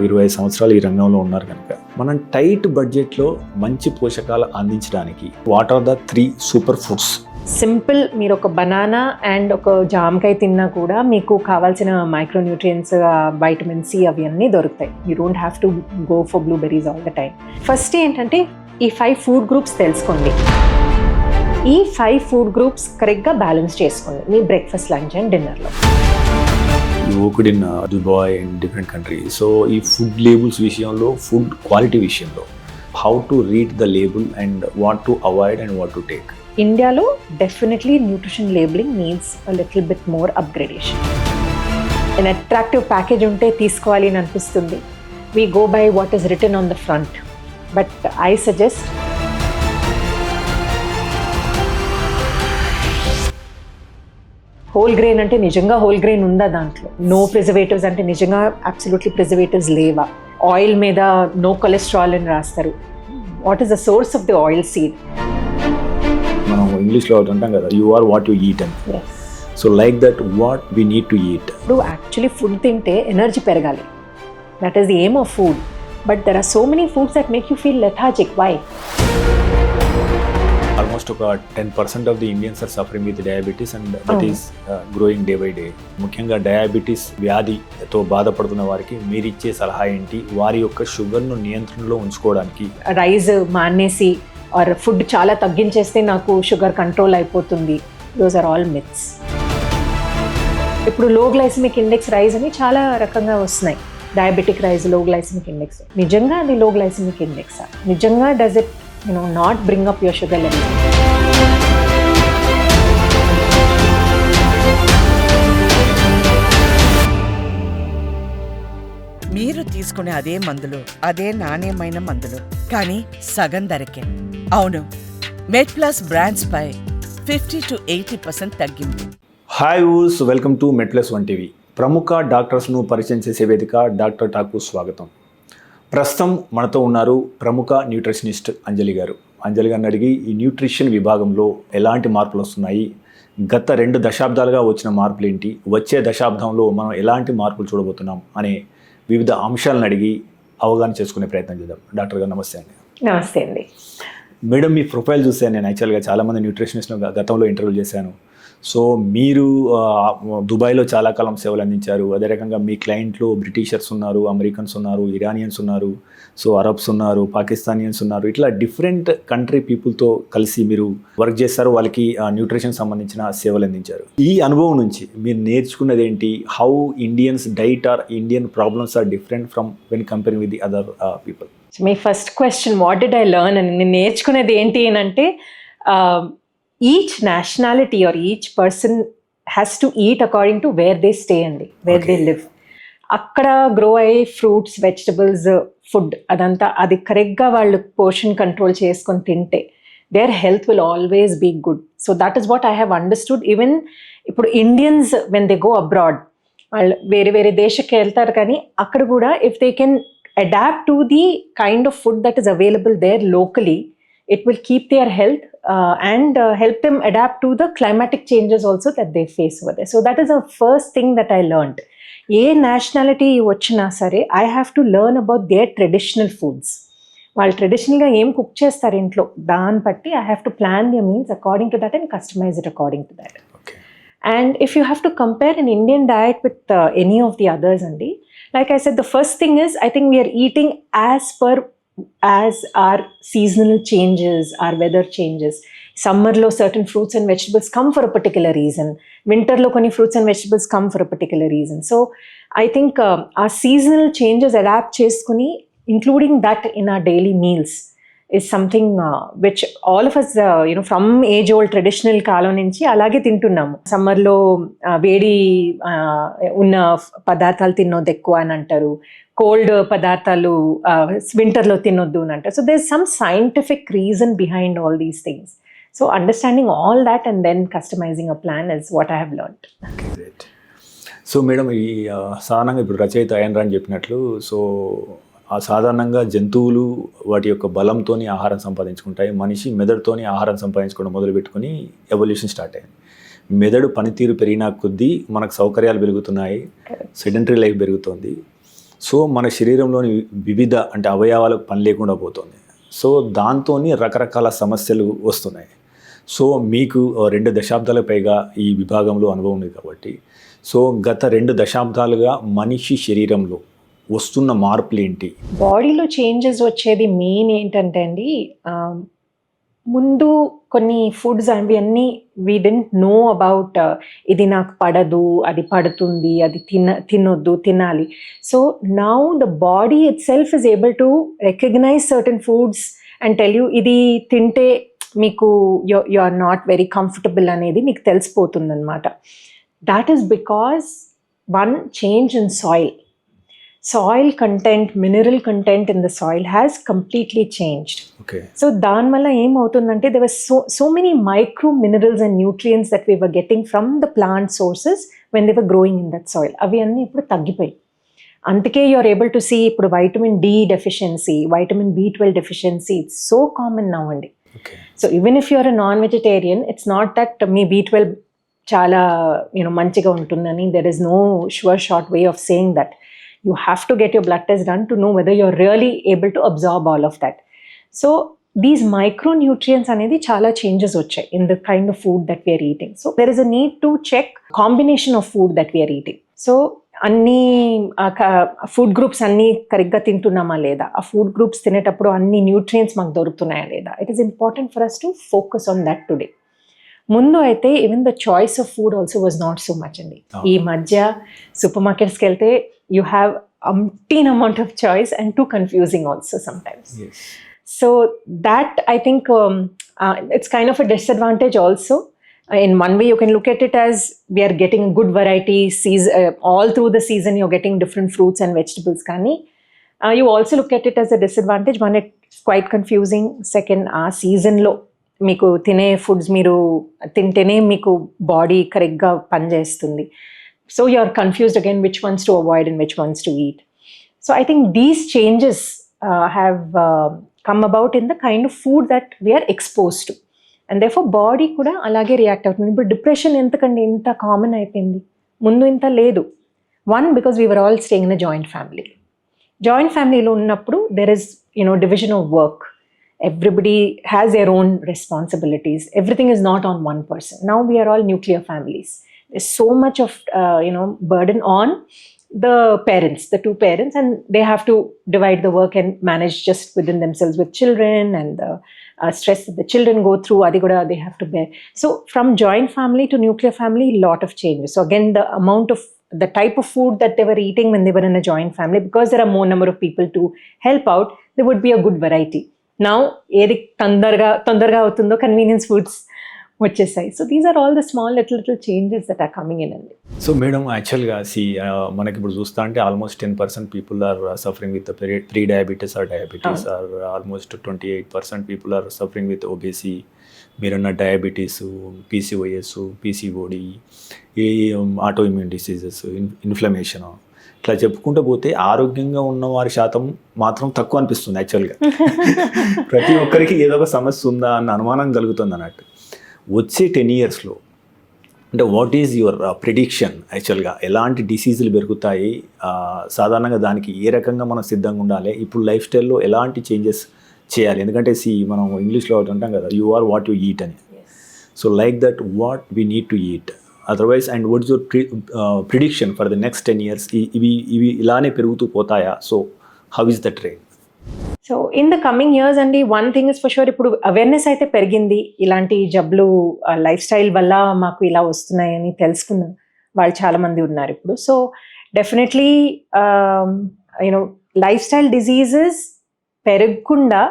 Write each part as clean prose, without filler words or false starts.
20 సంవత్సరాలు ఈ రంగంలో ఉన్నారు కనుక మనం టైట్ బడ్జెట్లో మంచి పోషకాలు అందించడానికి what are the 3 super foods? Simple, మీరు ఒక బనానా అండ్ ఒక జామకాయ తిన్నా కూడా మీకు కావాల్సిన మైక్రోన్యూట్రియన్స్, వైటమిన్ సి అవి అన్నీ దొరుకుతాయి. You don't have to go for blueberries all the time. First ఏంటంటే ఈ 5 ఫుడ్ గ్రూప్స్ తెలుసుకోండి. ఈ 5 ఫుడ్ గ్రూప్స్ కరెక్ట్గా బ్యాలెన్స్ చేసుకోండి మీ బ్రేక్ఫాస్ట్, లంచ్ అండ్ డిన్నర్లో. You worked in Dubai and different countries. So ఈ ఫుడ్ లేబుల్స్ విషయంలో, ఫుడ్ క్వాలిటీ విషయంలో how to read the label and what to avoid and what to take? ఇండియాలో definitely nutrition labeling needs a little bit more upgradation. an attractive package ఉంటే తీసుకోవాలి అని అనిపిస్తుంది. We go by what is written on the front. But I suggest whole grain అంటే నిజంగా whole grain ఉందా దాంట్లో? No preservatives అంటే నిజంగా అబ్సల్యూట్లీ ప్రిజర్వేటివ్స్ లేవా? ఆయిల్ మీద నో కొలెస్ట్రాల్ అని రాస్తారు. What is the source of the oil seed? మనం ఇంగ్లీష్లో అంటాం కదా, you are what you eat అని. So like that what we need to eat. ఇప్పుడు యాక్చువల్లీ ఫుడ్ తింటే ఎనర్జీ పెరగాలి. That is the aim of food. But there are so many foods that make you feel lethargic. Why? Almost ఒక 10% of the Indians are suffering with diabetes and that is growing day by day. ముఖ్యంగా diabetes వ్యాధితో బాధపడుతున్న వారికి మీరు ఇచ్చే సలహా ఏంటి? వారి యొక్క షుగర్ను నియంత్రణలో ఉంచుకోవడానికి. రైస్ మానేసి ఆర్ ఫుడ్ చాలా తగ్గించేస్తే నాకు షుగర్ కంట్రోల్ అయిపోతుంది. Those are all myths. ఇప్పుడు లో గ్లైసమిక్ ఇండెక్స్ రైస్ అని చాలా రకంగా వస్తున్నాయి. Diabetic rice, low glycemic index. నిజంగా అది లో గ్లైసమిక్ ఇండెక్స్? నిజంగా does it not bring up your sugar level? మీరు తీసుకునే అదే మందులు, అదే నాణ్యమైన మందులు, కానీ సగం ధరకే. అవును, మెడ్ ప్లస్ బ్రాండ్స్ పై 50 to 80% తగ్గింపు. హాయ్ ఊస్, welcome to Med Plus 1 TV. ప్రముఖ డాక్టర్స్ను పరిచయం చేసే వేదిక డాక్టర్ టాకు స్వాగతం. ప్రస్తుతం మనతో ఉన్నారు ప్రముఖ న్యూట్రిషనిస్ట్ అంజలి గారు. అంజలి గారిని అడిగి ఈ న్యూట్రిషన్ విభాగంలో ఎలాంటి మార్పులు వస్తున్నాయి, గత 2 దశాబ్దాలుగా వచ్చిన మార్పులు ఏంటి, వచ్చే దశాబ్దంలో మనం ఎలాంటి మార్పులు చూడబోతున్నాం అనే వివిధ అంశాలను అడిగి అవగాహన చేసుకునే ప్రయత్నం చేద్దాం. డాక్టర్ గారు నమస్తే అండి. నమస్తే అండి. మేడం, మీ ప్రొఫైల్ చూసాను నేను. యాక్చువల్గా చాలామంది న్యూట్రిషనిస్ట్ను గతంలో ఇంటర్వ్యూ చేశాను. సో మీరు దుబాయ్లో చాలా కాలం సేవలు అందించారు. అదే రకంగా మీ క్లయింట్లు బ్రిటిషర్స్ ఉన్నారు, అమెరికన్స్ ఉన్నారు, ఇరానియన్స్ ఉన్నారు, సో అరబ్స్ ఉన్నారు, పాకిస్తానియన్స్ ఉన్నారు. ఇట్లా డిఫరెంట్ కంట్రీ పీపుల్తో కలిసి మీరు వర్క్ చేస్తారు, వాళ్ళకి న్యూట్రిషన్ సంబంధించిన సేవలు అందించారు. ఈ అనుభవం నుంచి మీరు నేర్చుకున్నది ఏంటి? How Indians diet are Indian problems are different from when comparing with the other people? మీ first question what did I learn అని, నేను నేర్చుకునేది ఏంటి అని అంటే, each nationality or each person has to eat according to where they stay and where they live. అక్కడ grow అయ్యే fruits, vegetables, food అదంతా అది కరెక్ట్గా వాళ్ళు పోర్షన్ కంట్రోల్ చేసుకొని తింటే their health will always be good. So that is what I have understood. Even ఇప్పుడు Indians when they go abroad, వాళ్ళు వేరే వేరే దేశಕ್ಕೆ వెళ్తారు, కానీ అక్కడ కూడా if they can adapt to the kind of food that is available there locally, it will keep their health and help them adapt to the climatic changes also that they face over there. So that is the first thing that I learned. A nationality వచ్చినా సరే I have to learn about their traditional foods. వాళ్ళు ట్రెడిషనల్గా ఏం cook చేస్తారు ఇంట్లో, దాన్ని బట్టి I have to plan their meals according to that and customize it according to that. Okay. And if you have to compare an Indian diet with any of the others, Andy, like I said, the first thing is I think we are eating as our seasonal changes, our weather changes. Summerలో certain fruits and vegetables come for a particular reason. Winterలో కొన్ని fruits and vegetables come for a particular reason. So I think our seasonal changes adapt చేసుకుని including that in our daily meals is something which all of us from age old traditional కాలం నుంచి అలాగే తింటున్నాము. సమ్మర్లో వేడి ఉన్న పదార్థాలు తినొద్దు ఎక్కువ అని అంటారు, కోల్డ్ పదార్థాలు వింటర్లో తినొద్దు అని అంటారు. So there is some scientific reason behind all these things. So understanding all that and then customizing a plan is what I have learned. So madam, ఈ సాధారణంగా ఇప్పుడు రచయిత అయన్ రాండ్ చెప్పినట్లు, సో సాధారణంగా జంతువులు వాటి యొక్క బలంతో ఆహారం సంపాదించుకుంటాయి, మనిషి మెదడుతోని ఆహారం సంపాదించుకోవడం మొదలుపెట్టుకుని ఎవల్యూషన్ స్టార్ట్ అయింది. మెదడు పనితీరు పెరిగిన కొద్దీ మనకు సౌకర్యాలు పెరుగుతున్నాయి, సెడెంటరీ లైఫ్ పెరుగుతుంది. సో మన శరీరంలోని వివిధ అంటే అవయవాలకు పని లేకుండా పోతుంది. సో దాంతో రకరకాల సమస్యలు వస్తున్నాయి. సో మీకు 2 దశాబ్దాల పైగా ఈ విభాగంలో అనుభవం ఉంది కాబట్టి, సో గత 2 దశాబ్దాలుగా మనిషి శరీరంలో వస్తున్న మార్పులు ఏంటి? బాడీలో చేంజెస్ వచ్చేది మెయిన్ ఏంటంటే అండి, ముందు కొన్ని ఫుడ్స్ అవి అన్నీ వీ డెంట్ నో అబౌట్, ఇది నాకు పడదు, అది పడుతుంది, అది తినొద్దు, తినాలి. So now the body itself is able to recognize certain foods and tell you ఇది తింటే మీకు you are not very comfortable అనేది మీకు తెలిసిపోతుంది అనమాట. That is because one change in soil content, mineral content in the soil has completely changed. Okay. So దానివల్ల ఏమవుతుందంటే there were so many micro minerals and nutrients that we were getting from the plant sources when they were growing in that soil. అవి అన్నీ ఇప్పుడు తగ్గిపోయి. అందుకే you are able to see ఇప్పుడు vitamin D deficiency, vitamin B12 deficiency, it's so common now అండి. So even if you are a non vegetarian, it's not that మీ B12 చాలా మంచిగా ఉంటుందని. There is no sure shot way of saying that. You have to get your blood test done to know whether you're really able to absorb all of that. So these micronutrients అనేది చాలా changes వచ్చాయి in the kind of food that we are eating. So there is a need to check combination of food that we are eating. So అన్ని food groups అన్నీ కరెక్ట్గా తింటున్నామా లేదా, ఆ food groups తినేటప్పుడు అన్ని న్యూట్రియంట్స్ మాకు దొరుకుతున్నాయా లేదా. It is important for us to focus on that today. ముందు అయితే even the choice of food also was not so much అండి. ఈ మధ్య సూపర్ మార్కెట్స్కి వెళ్తే you have umpteen amount of choice and too confusing also sometimes. Yes. So that I think it's kind of a disadvantage also. In one way you can look at it as we are getting a good variety, all through the season you're getting different fruits and vegetables. Kani you also look at it as a disadvantage. One, it's quite confusing. Second, season lo మీకు తినే foods మీరు తింటేనే మీకు body కరెక్ట్గా పనిచేస్తుంది. So you are confused again which ones to avoid and which ones to eat. So I think these changes have come about in the kind of food that we are exposed to. And therefore body kuda alage react avutundi. But depression entakandi inta common అయిపోయింది, ముందు ఇంత లేదు. One, because we were all staying in a joint family. Joint family lo unnappudu there is division of work. Everybody has their own responsibilities. Everything is not on one person. Now we are all nuclear families. There's so much of burden on the parents, the two parents, and they have to divide the work and manage just within themselves with children, and the stress that the children go through, adi kuda they have to bear. So from joint family to nuclear family, lot of changes. So again, the type of food that they were eating when they were in a joint family, because there are more number of people to help out, there would be a good variety. Now edi తొందరగా అవుతుందో convenience foods వచ్చేసాయి. So these are all the small little changes that are coming in అండి. So madam, యాక్చువల్గా మనకి ఇప్పుడు చూస్తా అంటే almost 10% people are suffering with pre diabetes or diabetes, or almost 28% people are suffering with obesity, మీరున్న diabetes, PCOS, PCOD, ఈ autoimmune diseases, inflammation, ఇట్లా చెప్పుకుంటూ పోతే ఆరోగ్యంగా ఉన్న వారి శాతం మాత్రం తక్కువ అనిపిస్తుంది. యాక్చువల్గా ప్రతి ఒక్కరికి ఏదో ఒక సమస్య ఉందా అన్న అనుమానం కలుగుతుంది అన్నట్టు. వచ్చే 10 yearsలో అంటే వాట్ ఈజ్ యువర్ ప్రిడిక్షన్? యాక్చువల్గా ఎలాంటి డిసీజులు పెరుగుతాయి, సాధారణంగా దానికి ఏ రకంగా మనం సిద్ధంగా ఉండాలి, ఇప్పుడు లైఫ్ స్టైల్లో ఎలాంటి చేంజెస్ చేయాలి? ఎందుకంటే మనం ఇంగ్లీష్లో ఒకటి అంటాం కదా, you are what you eat అని. So like that what we need to eat otherwise, and what is your prediction for the next 10 years? ఇవి ఇలానే పెరుగుతూ పోతాయా? So how is the trend? So in the coming years అండి, one thing is for sure, ఇప్పుడు awareness అయితే పెరిగింది. ఇలాంటి జబ్బులు లైఫ్ స్టైల్ వల్ల మాకు ఇలా వస్తున్నాయని తెలుసుకున్న వాళ్ళు చాలామంది ఉన్నారు ఇప్పుడు. So definitely lifestyle diseases పెరగకుండా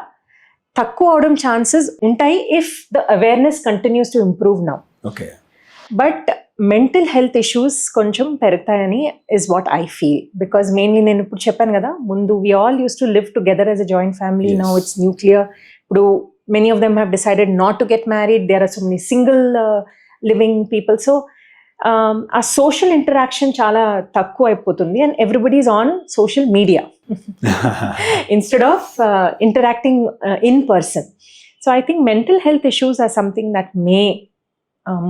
తక్కువ అవడం ఛాన్సెస్ ఉంటాయి if the awareness continues to improve now. Okay. But mental health issues కొంచెం పెరుగుతాయని is what I feel. Because mainly నేను ఇప్పుడు చెప్పాను కదా, ముందు we all use to live together as a joint family. Now it's nuclear. ఇప్పుడు many of them have decided not to get married. There are so many single living people. So ఆ social interaction చాలా తక్కువ అయిపోతుంది, and everybody is on social media instead of interacting in person. So I think mental health issues are something that may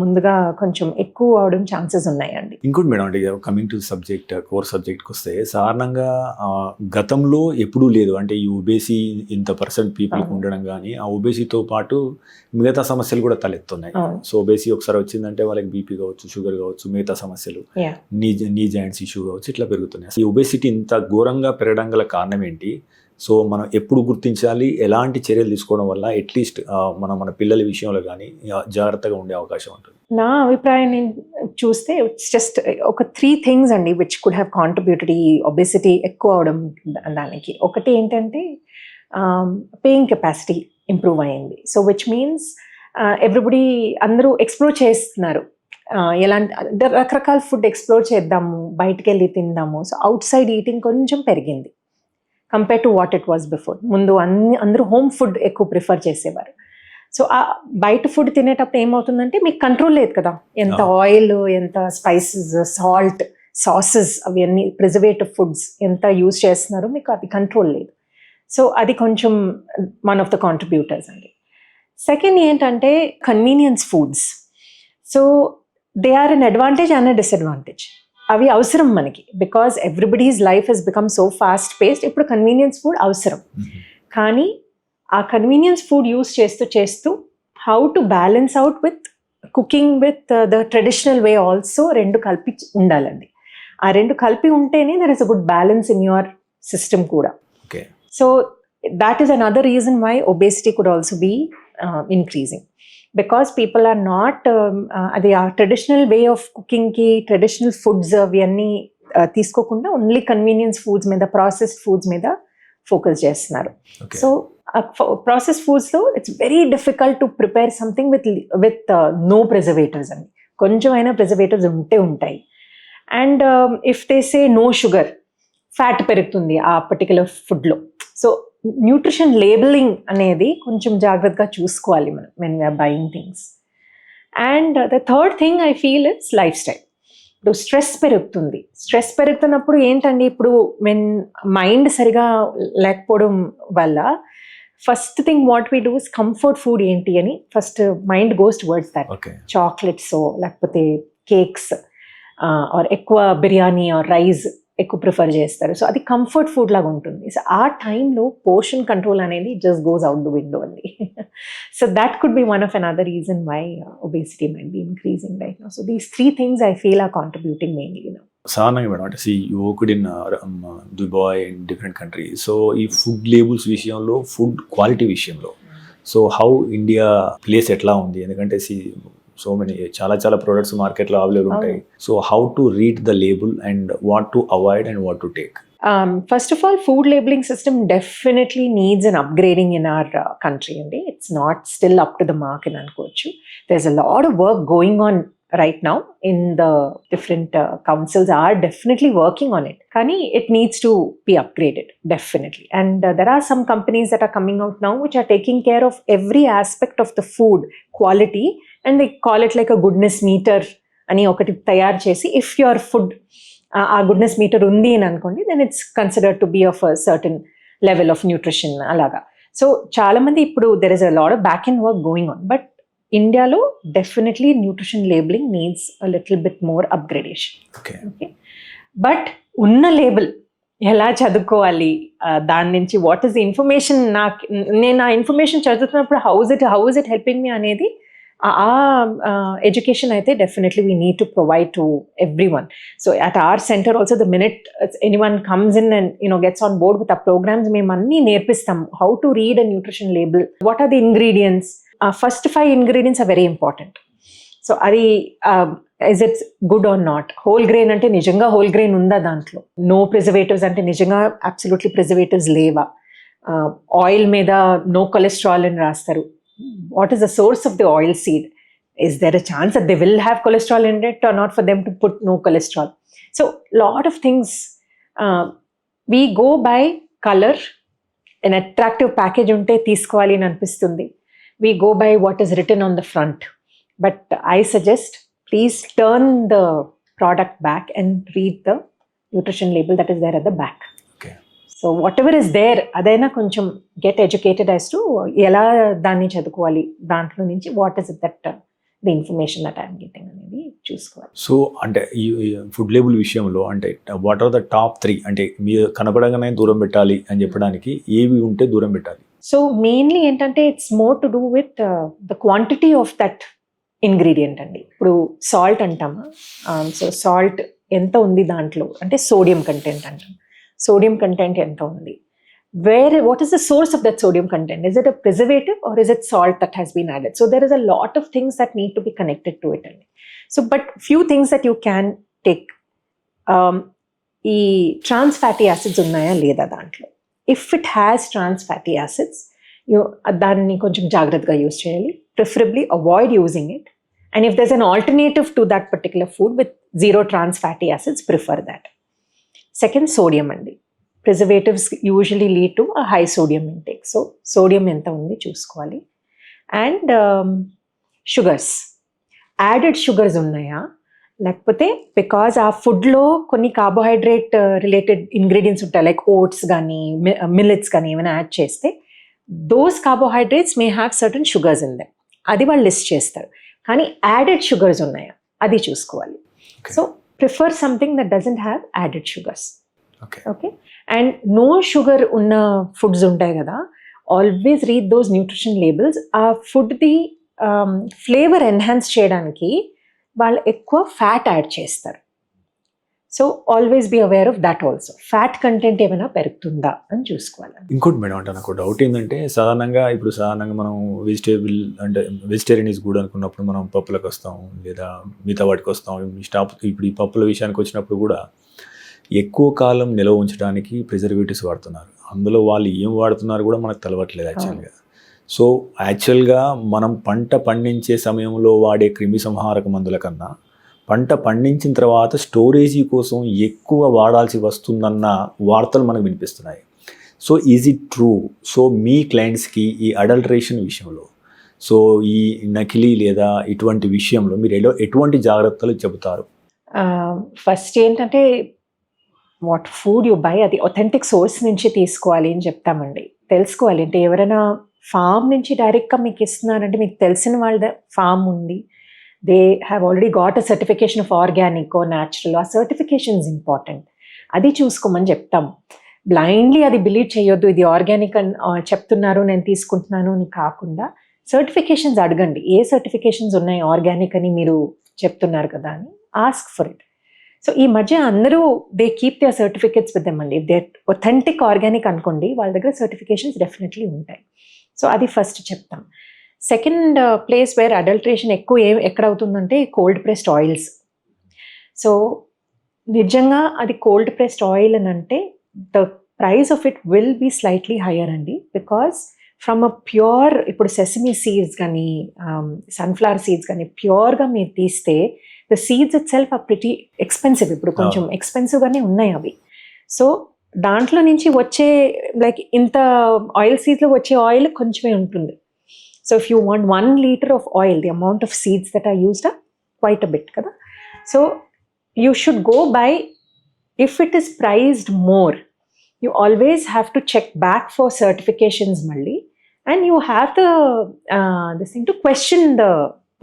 ముందుగా కొంచెం ఎక్కువ అవడం chances ఉన్నాయండి. ఇంకోటి మేడం, అంటే కమింగ్ టు సబ్జెక్ట్, కోర్ సబ్జెక్ట్కి వస్తే సాధారణంగా గతంలో ఎప్పుడూ లేదు, అంటే ఈ ఒబేసి ఇంత పర్సెంట్ పీపుల్కి ఉండడం కానీ, ఆ ఒబేసితో పాటు మిగతా సమస్యలు కూడా తలెత్తున్నాయి. సో ఒబేసి ఒకసారి వచ్చిందంటే వాళ్ళకి బీపీ కావచ్చు, షుగర్ కావచ్చు, మిగతా సమస్యలు, నీ జాయింట్స్ ఇష్యూ కావచ్చు, ఇట్లా పెరుగుతున్నాయి. ఈ ఒబేసిటీ ఇంత ఘోరంగా పెరగడం గల కారణం ఏంటి? సో మనం ఎప్పుడు గుర్తించాలి, ఎలాంటి చర్యలు తీసుకోవడం వల్ల అట్లీస్ట్ మన పిల్లల విషయంలో కానీ జాగ్రత్తగా ఉండే అవకాశం ఉంటుంది? నా అభిప్రాయం చూస్తే ఇట్స్ జస్ట్ ఒక 3 things అండి విచ్ కుడ్ హ్యావ్ కాంట్రిబ్యూటెడ్ ఈ ఒబేసిటీ ఎక్కువ అవడం దానికి. ఒకటి ఏంటంటే పేయింగ్ కెపాసిటీ ఇంప్రూవ్ అయ్యింది. సో విచ్ మీన్స్ ఎవ్రీబడి అందరూ ఎక్స్ప్లోర్ చేస్తున్నారు, ఎలాంటి రకరకాల ఫుడ్ ఎక్స్ప్లోర్ చేద్దాము, బయటకు వెళ్ళి తిందాము. సో అవుట్ సైడ్ ఈటింగ్ కొంచెం పెరిగింది compare to what it was before. ముందు అందరూ హోమ్ ఫుడ్ ఎక్కువ ప్రిఫర్ చేసేవారు. సో ఆ బయట ఫుడ్ తినేటప్పుడు ఏమవుతుందంటే మీకు కంట్రోల్ లేదు కదా, ఎంత ఆయిల్, ఎంత స్పైసెస్, సాల్ట్, సాసెస్, అవన్నీ ప్రిజర్వేటివ్ ఫుడ్స్ ఎంత యూజ్ చేస్తున్నారో మీకు అది కంట్రోల్ లేదు. సో అది కొంచెం వన్ ఆఫ్ ద కాంట్రిబ్యూటర్స్ అండి. సెకండ్ ఏంటంటే convenience foods. So they are an advantage and a disadvantage. అవి అవసరం మనకి, because everybody's life has become so fast paced. ఇప్పుడు కన్వీనియన్స్ ఫుడ్ అవసరం, కానీ ఆ కన్వీనియన్స్ ఫుడ్ యూస్ చేస్తూ how to balance out with cooking with the traditional way also, రెండు కలిపి ఉండాలండి. ఆ రెండు కలిపి ఉంటేనే there is a good balance in your system కూడా. So that is another reason why obesity could also be increasing, because people are not అది ఆ ట్రెడిషనల్ వే ఆఫ్ కుకింగ్కి, ట్రెడిషనల్ ఫుడ్స్ అవి అన్నీ తీసుకోకుండా ఓన్లీ కన్వీనియన్స్ ఫుడ్స్ మీద, processed foods మీద focus చేస్తున్నారు. సో ప్రాసెస్డ్ ఫుడ్స్లో it's very difficult to prepare something with no preservatives అండి. కొంచెం అయినా ప్రిజర్వేటివ్స్ ఉంటాయి. And if they say no sugar, fat పెరుగుతుంది ఆ పర్టికులర్ ఫుడ్లో. సో న్యూట్రిషన్ లేబులింగ్ అనేది కొంచెం జాగ్రత్తగా చూసుకోవాలి మనం when we're buying things. And the third thing I feel it's lifestyle. ఇప్పుడు స్ట్రెస్ పెరుగుతుంది. స్ట్రెస్ పెరుగుతున్నప్పుడు ఏంటండి, ఇప్పుడు వెన్ మైండ్ సరిగా లేకపోవడం వల్ల first thing what we do is comfort food ఏంటి అని first mind goes towards that. Chocolates లేకపోతే కేక్స్ ఆర్ ఎక్కువ బిర్యానీ ఆర్ రైస్ ఎక్కువ ప్రిఫర్ చేస్తారు. సో అది కంఫర్ట్ ఫుడ్ లాగా ఉంటుంది. సో ఆ టైంలో పోర్షన్ కంట్రోల్ అనేది just goes out the window అండి. So that could be one of another reason why obesity might be increasing right now. So these 3 things I feel are contributing mainly now. సాధారణంగా మేడం, అంటే you worked in Dubai and different countries. So ఈ food labels విషయంలో, food quality విషయంలో, so how India place ఎట్లా ఉంది? ఎందుకంటే so many చాలా ప్రొడక్ట్స్ మార్కెట్లో అవైలబుల్ ఉంటాయి. So how to read the label and what to avoid and what to take? First of all, food labeling system definitely needs an upgrading in our country. And it's not still up to the mark in Ankochu. There's a lot of work going on right now in the different councils are definitely working on it. Kani, it needs to be upgraded, definitely. And there are some companies that are coming out now which are taking care of every aspect of the food quality, and they call it like a goodness meter ani okati tayar chesi. If your food ఆ goodness meter ఉంది అని అనుకోండి, then it's considered to be of a certain level of nutrition అలాగా. So చాలా మంది ఇప్పుడు there is a lot of back and work going on, but ఇండియాలో definitely nutrition labeling needs a little bit more upgradation. Okay, but ఉన్న label ఎలా చదువుకోవాలి, దాని నుంచి వాట్ ఈస్ ది ఇన్ఫర్మేషన్, నేను ఆ ఇన్ఫర్మేషన్ చదువుతున్నప్పుడు how is it helping me అనేది education అయితే definitely we need to provide to everyone. So at our center also, the minute anyone comes in and gets on board with our programs, మేము అన్నీ నేర్పిస్తాం. How to read a nutrition label, what are the ingredients, first 5 ingredients are very important. So అది is it good or not, whole grain అంటే నిజంగా whole grain ఉందా దాంట్లో, no preservatives అంటే నిజంగా absolutely preservatives లేవా, ఆయిల్ మీద no cholesterol అని రాస్తారు. What is the source of the oil seed? Is there a chance that they will have cholesterol in it or not for them to put no cholesterol? So lot of things, we go by color, an attractive package unte teeskovali ani anipistundi, we go by what is written on the front. But I suggest please turn the product back and read the nutrition label that is there at the back. So whatever is there అదైనా కొంచెం get educated as to ఎలా దాన్ని చదువుకోవాలి, దాంట్లో నుంచి what is that the information that I'm getting అనేది చూసుకోవాలి. So అంటే ఈ ఫుడ్ లేబుల్ విషయంలో అంటే వాట్ ఆర్ ద టాప్ 3 అంటే మీరు కనపడగానే దూరం పెట్టాలి అని చెప్పడానికి ఏవి ఉంటే దూరం పెట్టాలి? సో మెయిన్లీ ఏంటంటే it's more to do with the quantity of that ingredient అండి. ఇప్పుడు సాల్ట్ అంటామా, సో సాల్ట్ ఎంత ఉంది దాంట్లో అంటే సోడియం కంటెంట్ అంటాం. సోడియం కంటెంట్ ఎంత ఉంది, what is the source of that sodium content? Is it a preservative or is it salt that has been added? So there is a lot of things that need to be connected to it. So but few things that you can take, ఈ trans fatty acids ఉన్నాయా లేదా దాంట్లో. If it has trans fatty acids, దాన్ని కొంచెం జాగ్రత్తగా use చేయాలి. Preferably avoid using it. And if there's an alternative to that particular food with zero trans fatty acids, prefer that. Second, sodium అండి. Preservatives usually lead to a high sodium intake. So sodium ఎంత ఉంది చూసుకోవాలి. And sugars, added sugars ఉన్నాయా లేకపోతే because ఆ ఫుడ్లో కొన్ని carbohydrate related ingredients ఉంటాయి, లైక్ ఓట్స్ కానీ మిల్లెట్స్ కానీ ఏమైనా యాడ్ చేస్తే those carbohydrates may have certain sugars in them. అది వాళ్ళు లిస్ట్ చేస్తారు. కానీ యాడెడ్ షుగర్స్ ఉన్నాయా అది చూసుకోవాలి. So prefer something that doesn't have added sugars. Okay. And no sugar ఉన్న ఫుడ్స్ ఉంటాయి కదా, always read those nutrition labels. ఆ ఫుడ్ది ఫ్లేవర్ ఎన్హాన్స్ చేయడానికి వాళ్ళు ఎక్కువ ఫ్యాట్ యాడ్ చేస్తారు. So always be aware of that also. Fat content ఏమైనా పెరుగుతుందా అని చూసుకోవాలి. ఇంకోటి మేడం అంటే నాకు డౌట్ ఏంటంటే సాధారణంగా మనం వెజిటేబుల్ అంటే వెజిటేరియన్ గుడ్ అనుకున్నప్పుడు మనం పప్పులకు వస్తాం లేదా మిగతా వాటికి వస్తాం. ఇప్పుడు ఈ పప్పుల విషయానికి వచ్చినప్పుడు కూడా ఎక్కువ కాలం నిల్వ ఉంచడానికి ప్రిజర్వేటివ్స్ వాడుతున్నారు. అందులో వాళ్ళు ఏం వాడుతున్నారు కూడా మనకు తెలవట్లేదు యాక్చువల్గా. సో యాక్చువల్గా మనం పంట పండించే సమయంలో వాడే క్రిమి సంహారక మందుల కన్నా పంట పండించిన తర్వాత స్టోరేజీ కోసం ఎక్కువ వాడాల్సి వస్తుందన్న వార్తలు మనకు వినిపిస్తున్నాయి. So is it true? So మీ క్లయింట్స్కి ఈ అడల్టరేషన్ విషయంలో, సో ఈ నకిలీ లేదా ఇటువంటి విషయంలో మీరు ఎటువంటి జాగ్రత్తలు చెబుతారు? ఫస్ట్ ఏంటంటే వాట్ ఫుడ్ యూ బై అది ఒథెంటిక్ సోర్స్ నుంచి తీసుకోవాలి అని చెప్తామండి. తెలుసుకోవాలి అంటే ఎవరైనా ఫామ్ నుంచి డైరెక్ట్గా మీకు ఇస్తున్నారంటే మీకు తెలిసిన వాళ్ళ ఫామ్ ఉంది, they have already got a certification of organic or natural. ఆ సర్టిఫికేషన్స్ ఇంపార్టెంట్, అది చూసుకోమని చెప్తాం. బ్లైండ్లీ అది బిలీవ్ చేయొద్దు, ఇది ఆర్గానిక్ అని చెప్తున్నారు నేను తీసుకుంటున్నాను అని కాకుండా సర్టిఫికేషన్స్ అడగండి. ఏ సర్టిఫికేషన్స్ ఉన్నాయి ఆర్గానిక్ అని మీరు చెప్తున్నారు కదా అని ఆస్క్ ఫర్ ఇట్. సో ఈ మధ్య అందరూ they keep their certificates with them అండి. దే ఒథెంటిక్ ఆర్గానిక్ అనుకోండి, వాళ్ళ దగ్గర సర్టిఫికేషన్స్ డెఫినెట్లీ ఉంటాయి. సో అది ఫస్ట్ చెప్తాం. సెకండ్ ప్లేస్ వేర్ అడల్ట్రేషన్ ఎక్కువ ఎక్కడ అవుతుందంటే కోల్డ్ ప్రెస్డ్ ఆయిల్స్. సో నిజంగా అది కోల్డ్ ప్రెస్డ్ ఆయిల్ అని అంటే the price of it will be slightly higher అండి. బికాస్ ఫ్రమ్ అ ప్యూర్, ఇప్పుడు సెసమీ సీడ్స్ కానీ సన్ఫ్లవర్ సీడ్స్ కానీ ప్యూర్గా మీరు తీస్తే the seeds itself are pretty expensive. ఇప్పుడు కొంచెం ఎక్స్పెన్సివ్గానే ఉన్నాయి అవి. సో దాంట్లో నుంచి వచ్చే లైక్ ఇంత ఆయిల్ సీడ్స్లో వచ్చే ఆయిల్ కొంచెమే ఉంటుంది. So if you want 1 liter of oil, the amount of seeds that are used are quite a bit కదా. So you should go by, if it is priced more, you always have to check back for certifications malli, and you have this thing to question the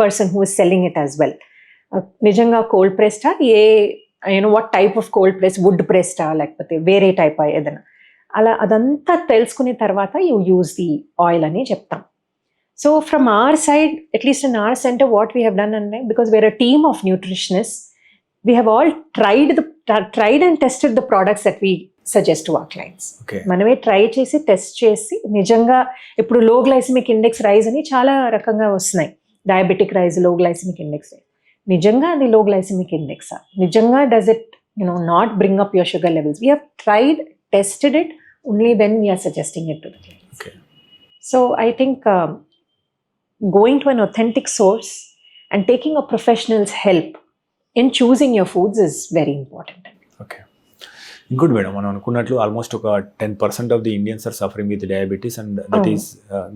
person who is selling it as well. Nijanga cold pressed what type of cold press, wood pressed lekapothe vere type edana ala adantha telusukune tarvata you use the oil ani cheptam. So from our side, at least in our center, what we have done, and because we're a team of nutritionists, we have all tried and tested the products that we suggest to our clients. మనమే try చేసి test చేసి నిజంగా ఇప్పుడు లో glycemic index rise అని చాలా రకంగా వస్తున్నాయి. Diabetic rice, low glycemic index rice. నిజంగా అది లో గ్లైసిమిక్ ఇండెక్సా? నిజంగా does it not bring up your sugar levels? We have tried, tested it, only then we're suggesting it to the clients. So I think going to an authentic source and taking a professional's help in choosing your foods is very important. Okay. ఇంకోటి మేడం, మనం అనుకున్నట్లు almost ఒక 10% of the Indians are suffering with diabetes and that is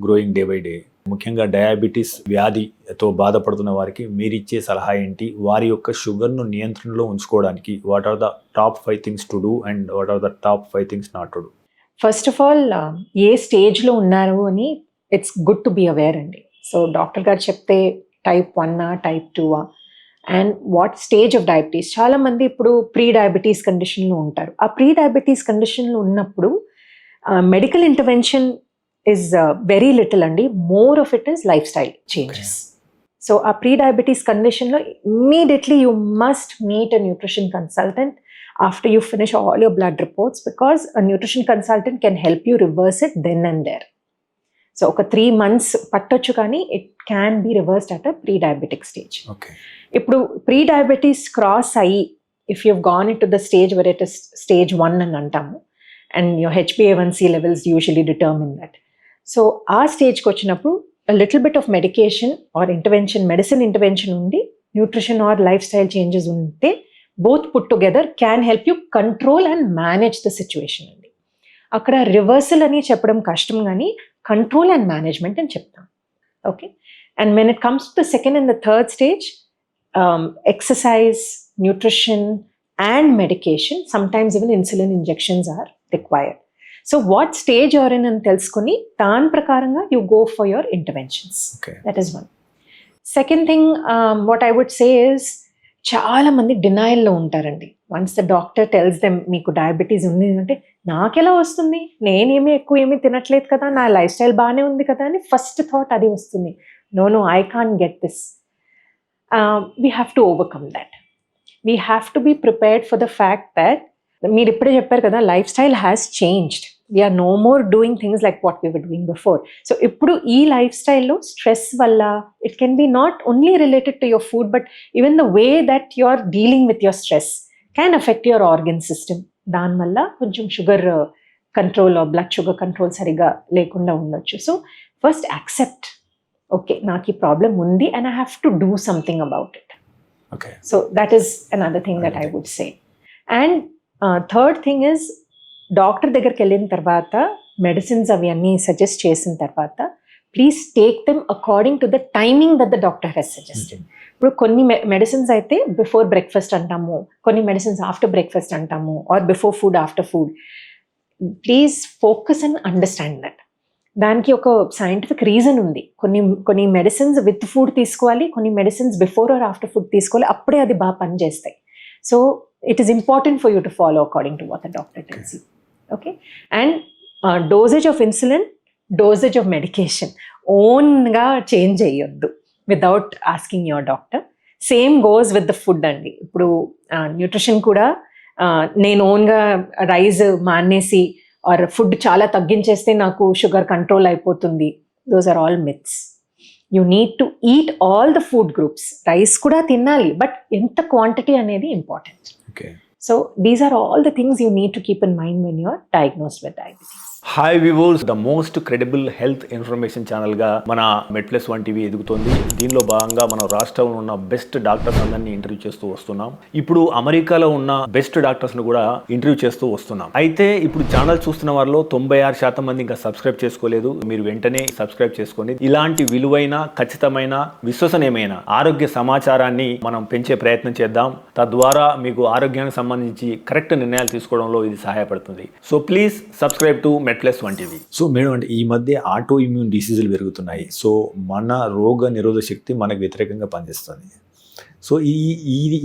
growing day by day. ముఖ్యంగా diabetes వ్యాధితో బాధపడుతున్న వారికి మీరు ఇచ్చే సలహా ఏంటి? వారి యొక్క షుగర్ను నియంత్రణలో ఉంచుకోవడానికి what are the top 5 things to do and what are the top 5 things not to do? First of all, ఏ స్టేజ్లో ఉన్నారు అని it's good to be aware అండి. సో డాక్టర్ గారు చెప్తే type 1 type 2 and what stage of diabetes. చాలా మంది ఇప్పుడు ప్రీ డయాబెటీస్ కండిషన్లో ఉంటారు. ఆ ప్రీ డయాబెటీస్ కండిషన్లో ఉన్నప్పుడు medical intervention is very little అండి. More of it is lifestyle changes. So ఆ ప్రీ డయాబెటీస్ కండిషన్లో immediately you must meet a nutrition consultant after you finish all your blood reports, because a nutrition consultant can help you reverse it then and there. So ఒక 3 months పట్టొచ్చు, కానీ it can be reversed at a pre-diabetic stage. Okay. ఇప్పుడు pre-diabetes cross అయ్యి, if you've gone into the stage where it is stage 1 అని అంటాము, and your HbA1c levels usually determine that. So ఆ స్టేజ్కి వచ్చినప్పుడు a little bit of medication or intervention, medicine intervention ఉంది, nutrition or lifestyle changes ఉంటే both put together can help you control and manage the situation అండి. అక్కడ reversal అని చెప్పడం కష్టం, కానీ కంట్రోల్ అండ్ మేనేజ్మెంట్ అని చెప్తాం. Okay. And when it comes to the second and the third stage, exercise, nutrition and medication, sometimes even insulin injections are required. So what stage you're in అని తెలుసుకుని దాని ప్రకారంగా you go for your interventions. That is one. Second thing what I would say is, చాలా మంది డినైల్లో ఉంటారండి. Once the doctor tells them మీకు diabetes ఉంది అంటే, నాకెలా వస్తుంది, నేనేమి ఎక్కువ ఏమీ తినట్లేదు కదా, నా లైఫ్ స్టైల్ బాగానే ఉంది కదా అని ఫస్ట్ థాట్ అది వస్తుంది. No I can't get this. We have to overcome that. We have to be prepared for the fact that, మీరు ఇప్పుడే చెప్పారు కదా, lifestyle has changed. We are no more doing things like what we were doing before. So ఇప్పుడు ఈ life స్టైల్లో stress వల్ల, it can be not only related to your food, but even the way that you are dealing with your stress can affect your organ system. దానివల్ల కొంచెం sugar control, blood sugar control సరిగా లేకుండా ఉండొచ్చు. So first accept, okay నాకు ఈ problem ఉంది and I have to do something about it. Okay. So that is another thing that I would say. And third thing is, doctor దగ్గరికి వెళ్ళిన తర్వాత medicines అవి అన్నీ సజెస్ట్ చేసిన తర్వాత, please take them according to the timing that the doctor has suggested. ఇప్పుడు కొన్ని medicines అయితే బిఫోర్ బ్రేక్ఫాస్ట్ అంటాము, కొన్ని మెడిసిన్స్ ఆఫ్టర్ బ్రేక్ఫాస్ట్ అంటాము, or before food after food. Please focus and understand that. దానికి ఒక సైంటిఫిక్ రీజన్ ఉంది. కొన్ని మెడిసిన్స్ విత్ ఫుడ్ తీసుకోవాలి, కొన్ని medicines before or after food తీసుకోవాలి, అప్పుడే అది బాగా పనిచేస్తాయి. So it is important for you to follow according to what the doctor tells you. Okay. And dosage of insulin, dosage of medication ఓన్గా change చేయొద్దు without asking your doctor. Same goes with the food అండి. ఇప్పుడు nutrition కూడా నేను ఓన్గా rice మానేసి are food చాలా తగ్గించేస్తే నాకు షుగర్ కంట్రోల్ అయిపోతుంది. Those are all myths. You need to eat all the food groups. Rice కూడా తినాలి, బట్ ఎంత క్వాంటిటీ అనేది important. Okay. So these are all the things you need to keep in mind when you're diagnosed with diabetes. Hi viewers, the most credible health information ఛానల్గా మన మెడ్+1 TV ఎదుగుతోంది. దీనిలో భాగంగా మనం రాష్ట్రంలో ఉన్న బెస్ట్ డాక్టర్స్ అందరినీ ఇంటర్వ్యూ చేస్తూ వస్తున్నాం. ఇప్పుడు అమెరికాలో ఉన్న బెస్ట్ డాక్టర్స్ను కూడా ఇంటర్వ్యూ చేస్తూ వస్తున్నాం. అయితే ఇప్పుడు ఛానల్ చూస్తున్న వారిలో 96% మంది ఇంకా సబ్స్క్రైబ్ చేసుకోలేదు. మీరు వెంటనే సబ్స్క్రైబ్ చేసుకోండి. ఇలాంటి విలువైన, ఖచ్చితమైన, విశ్వసనీయమైన ఆరోగ్య సమాచారాన్ని మనం పెంచే ప్రయత్నం చేద్దాం. తద్వారా మీకు ఆరోగ్యానికి సంబంధించి కరెక్ట్ నిర్ణయాలు తీసుకోవడంలో ఇది సహాయపడుతుంది. సో ప్లీజ్ సబ్స్క్రైబ్ టు మెడ్+1 టీవీ. సో మేడం, అంటే ఈ మధ్య ఆటో ఇమ్యూన్ డిసీజులు పెరుగుతున్నాయి. సో మన రోగ నిరోధక శక్తి మనకు వ్యతిరేకంగా పనిచేస్తుంది. సో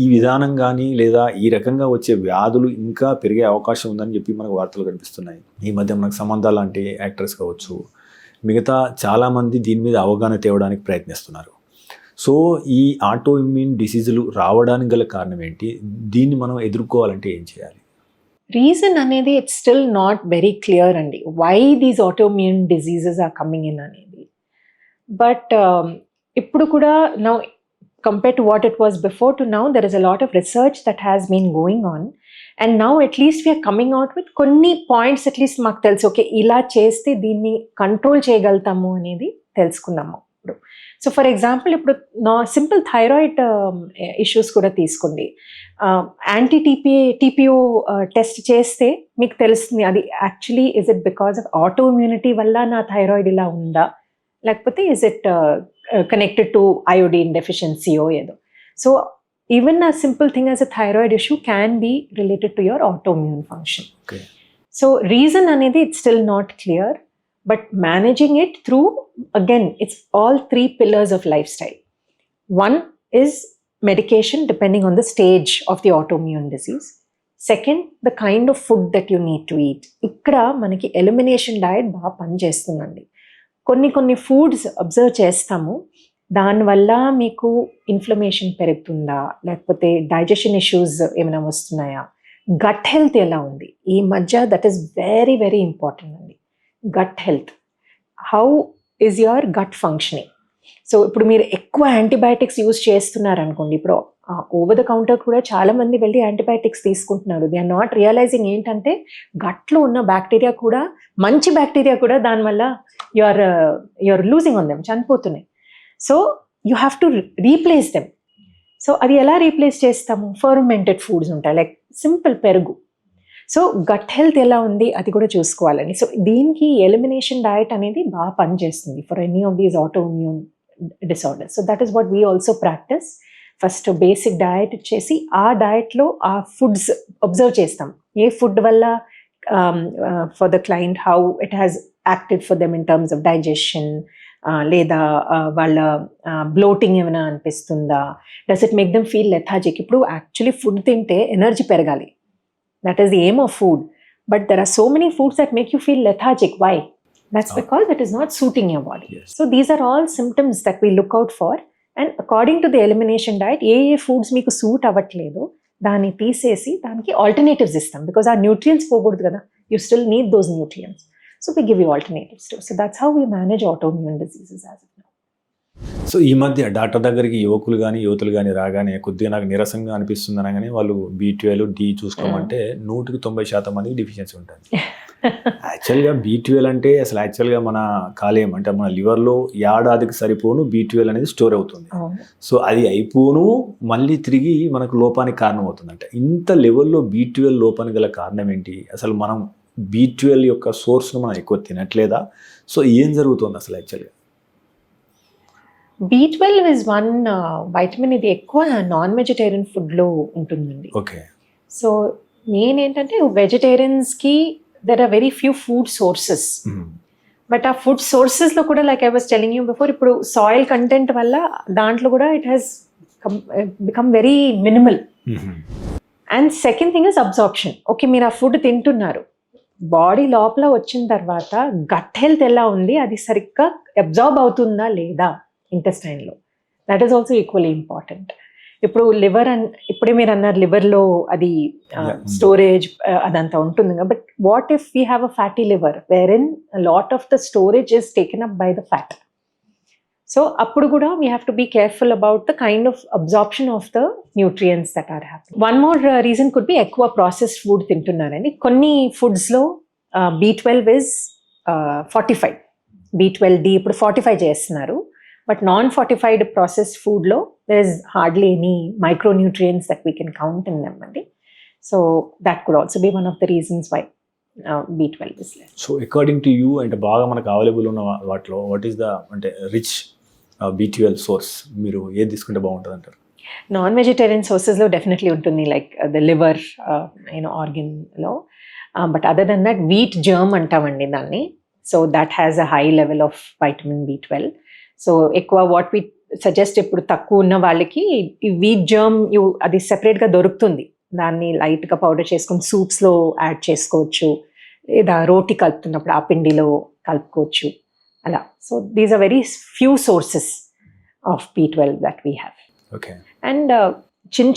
ఈ విధానం కానీ లేదా ఈ రకంగా వచ్చే వ్యాధులు ఇంకా పెరిగే అవకాశం ఉందని చెప్పి మనకు వార్తలు కనిపిస్తున్నాయి. ఈ మధ్య మనకు సంబంధాలు లాంటి యాక్టర్స్ కావచ్చు, మిగతా చాలామంది దీని మీద అవగాహన తేవడానికి ప్రయత్నిస్తున్నారు. సో ఈ ఆటో ఇమ్యూన్ డిసీజులు రావడానికి గల కారణం ఏంటి? దీన్ని మనం ఎదుర్కోవాలంటే ఏం చేయాలి? రీజన్ అనేది it's still not very clear అండి, why these autoimmune diseases are coming in అనేది. బట్ ఇప్పుడు కూడా now compare to what it was before to now, there is a lot of research that has been going on. And now at least we are coming out with కొన్ని points. At least మాకు తెలుసు, okay ఇలా చేస్తే దీన్ని control చేయగలుగుతాము అనేది తెలుసుకున్నాము ఇప్పుడు. సో ఫర్ ఎగ్జాంపుల్, ఇప్పుడు నా సింపుల్ థైరాయిడ్ ఇష్యూస్ కూడా తీసుకోండి. యాంటీ టీపీఓ టెస్ట్ చేస్తే మీకు తెలుస్తుంది అది actually is it because of auto immunity వల్ల నా థైరాయిడ్ ఇలా ఉందా, లేకపోతే is it connected to iodine డెఫిషియన్సీయో ఏదో. So even a simple thing as a thyroid issue can be related to your autoimmune function. Okay. So reason అనేది it's still not clear, but managing it through, again, it's all 3 pillars of lifestyle. One is medication depending on the stage of the autoimmune disease. Second, the kind of food that you need to eat. ఇక్కడ మనకి elimination diet బాగా పనిచేస్తుందండి. కొన్ని foods observe చేస్తాము, దానివల్ల మీకు inflammation పెరుగుతుందా, లేకపోతే డైజెషన్ ఇష్యూస్ ఏమైనా వస్తున్నాయా, గట్ హెల్త్ ఎలా ఉంది ఈ మధ్య, that is very very important అండి. Gut health, how is your gut functioning. So ఇప్పుడు మీరు ఎక్కువ యాంటీబయాటిక్స్ యూజ్ చేస్తున్నారనుకోండి, ఇప్పుడు ఓవర్ ద కౌంటర్ కూడా చాలా మంది వెళ్ళి యాంటీబయాటిక్స్ తీసుకుంటున్నారు. దే ఆర్ నాట్ రియలైజింగ్ ఏంటంటే గట్లో ఉన్న బ్యాక్టీరియా కూడా, మంచి బ్యాక్టీరియా కూడా దానివల్ల యూఆర్ లూజింగ్ ఆన్ దెమ్, చనిపోతున్నాయి. So you have to replace them. So అది ఎలా రీప్లేస్ చేస్తాము? ఫర్మెంటెడ్ ఫుడ్స్ ఉంటాయి, లైక్ సింపుల్ పెరుగు. సో గట్ హెల్త్ ఎలా ఉంది అది కూడా చూసుకోవాలని. సో దీనికి ఎలిమినేషన్ డయట్ అనేది బాగా పనిచేస్తుంది for any of these autoimmune disorders. So that is what we also practice. First basic diet ఇచ్చేసి ఆ డయట్లో ఆ ఫుడ్స్ అబ్జర్వ్ చేస్తాం, ఏ ఫుడ్ వల్ల for the client how it has acted for them in terms of digestion, లేదా వాళ్ళ bloating ఏమైనా అనిపిస్తుందా, does it make them feel lethargic. ఇప్పుడు యాక్చువల్లీ ఫుడ్ తింటే ఎనర్జీ పెరగాలి, that is the aim of food, but there are so many foods that make you feel lethargic. Why? That's because it is not suiting your body. Yes. So these are all symptoms that we look out for, and according to the elimination diet, A foods మీకు suit అవ్వట్లేదు దాన్ని తీసేసి దానికి alternatives ఇస్తాం, because our nutrients పోకూడదు కదా, you still need those nutrients, so we give you alternatives too. So that's how we manage autoimmune diseases as of now. So ఈ మధ్య డాక్టర్ దగ్గరికి యువతులు కానీ రాగానే కొద్దిగా నాకు నీరసంగా అనిపిస్తుంది అనగానే వాళ్ళు B12 D చూసుకోమంటే 100% మందికి డిఫిషియన్సీ ఉంటుంది. యాక్చువల్గా B12 అంటే అసలు యాక్చువల్గా మన కాలేయం అంటే మన లివర్లో ఏడాదికి సరిపోను B12 అనేది స్టోర్ అవుతుంది. సో అది అయిపోను మళ్ళీ తిరిగి మనకు లోపానికి కారణం అవుతుంది. అంటే ఇంత లెవెల్లో B12 లోపానికి గల కారణం ఏంటి? అసలు మనం B12 యొక్క సోర్స్ను మనం ఎక్కువ తినట్లేదా? సో ఏం జరుగుతుంది అసలు యాక్చువల్గా? B12 is one vitamin, ఇది ఎక్కువ నాన్ వెజిటేరియన్ ఫుడ్లో ఉంటుందండి. ఓకే. సో మెయిన్ ఏంటంటే వెజిటేరియన్స్కి there are very few food sources, but ఆ ఫుడ్ సోర్సెస్లో కూడా like I was telling you before, ఇప్పుడు సాయిల్ కంటెంట్ వల్ల దాంట్లో కూడా it has become very minimal. And second thing is absorption. Okay, మీరు ఆ ఫుడ్ తింటున్నారు, బాడీ లోపల వచ్చిన తర్వాత గట్ హెల్త్ ఎలా ఉంది, అది సరిగ్గా అబ్జార్బ్ అవుతుందా లేదా ఇంటెస్టైన్లో, that is also equally important. ఇప్పుడు లివర్ ఇప్పుడే మీరు అన్నారు లివర్లో అది స్టోరేజ్ అదంతా ఉంటుంది, but what if we have a fatty liver where in lot of the storage is taken up by the fat. So అప్పుడు కూడా we have to be careful about the kind of absorption of the nutrients that are happy. One more reason could be ఎక్కువ processed food తింటున్నారని. కొన్ని ఫుడ్స్లో B12 is 45, B12D ఇప్పుడు 45 చేస్తున్నారు, but non-fortified processed food lo there is hardly any micronutrients that we can count in them andi. So that could also be one of the reasons why B12 is less. So according to you and బాగా మనకు available ఉన్న వాటిలో what is the అంటే rich B12 source మీరు ఏది తీసుకుంటే బాగుంటుంది అంటారు? నాన్ వెజిటేరియన్ సోర్సెస్లో డెఫినెట్లీ ఉంటుంది, లైక్ ద లివర్ ఆర్గన్లో, but other than that wheat germ అంటామండి దాన్ని. So that has a high level of vitamin B12. So ఎక్కువ వాట్ వి సజెస్ట్, ఇప్పుడు తక్కువ ఉన్న వాళ్ళకి ఈ వీట్ జర్మ్ అది సెపరేట్గా దొరుకుతుంది, దాన్ని లైట్గా పౌడర్ చేసుకొని సూప్స్లో యాడ్ చేసుకోవచ్చు, లేదా రోటీ కలుపుతున్నప్పుడు ఆ పిండిలో కలుపుకోవచ్చు అలా. So these are very few sources of B12 that we have. Okay. And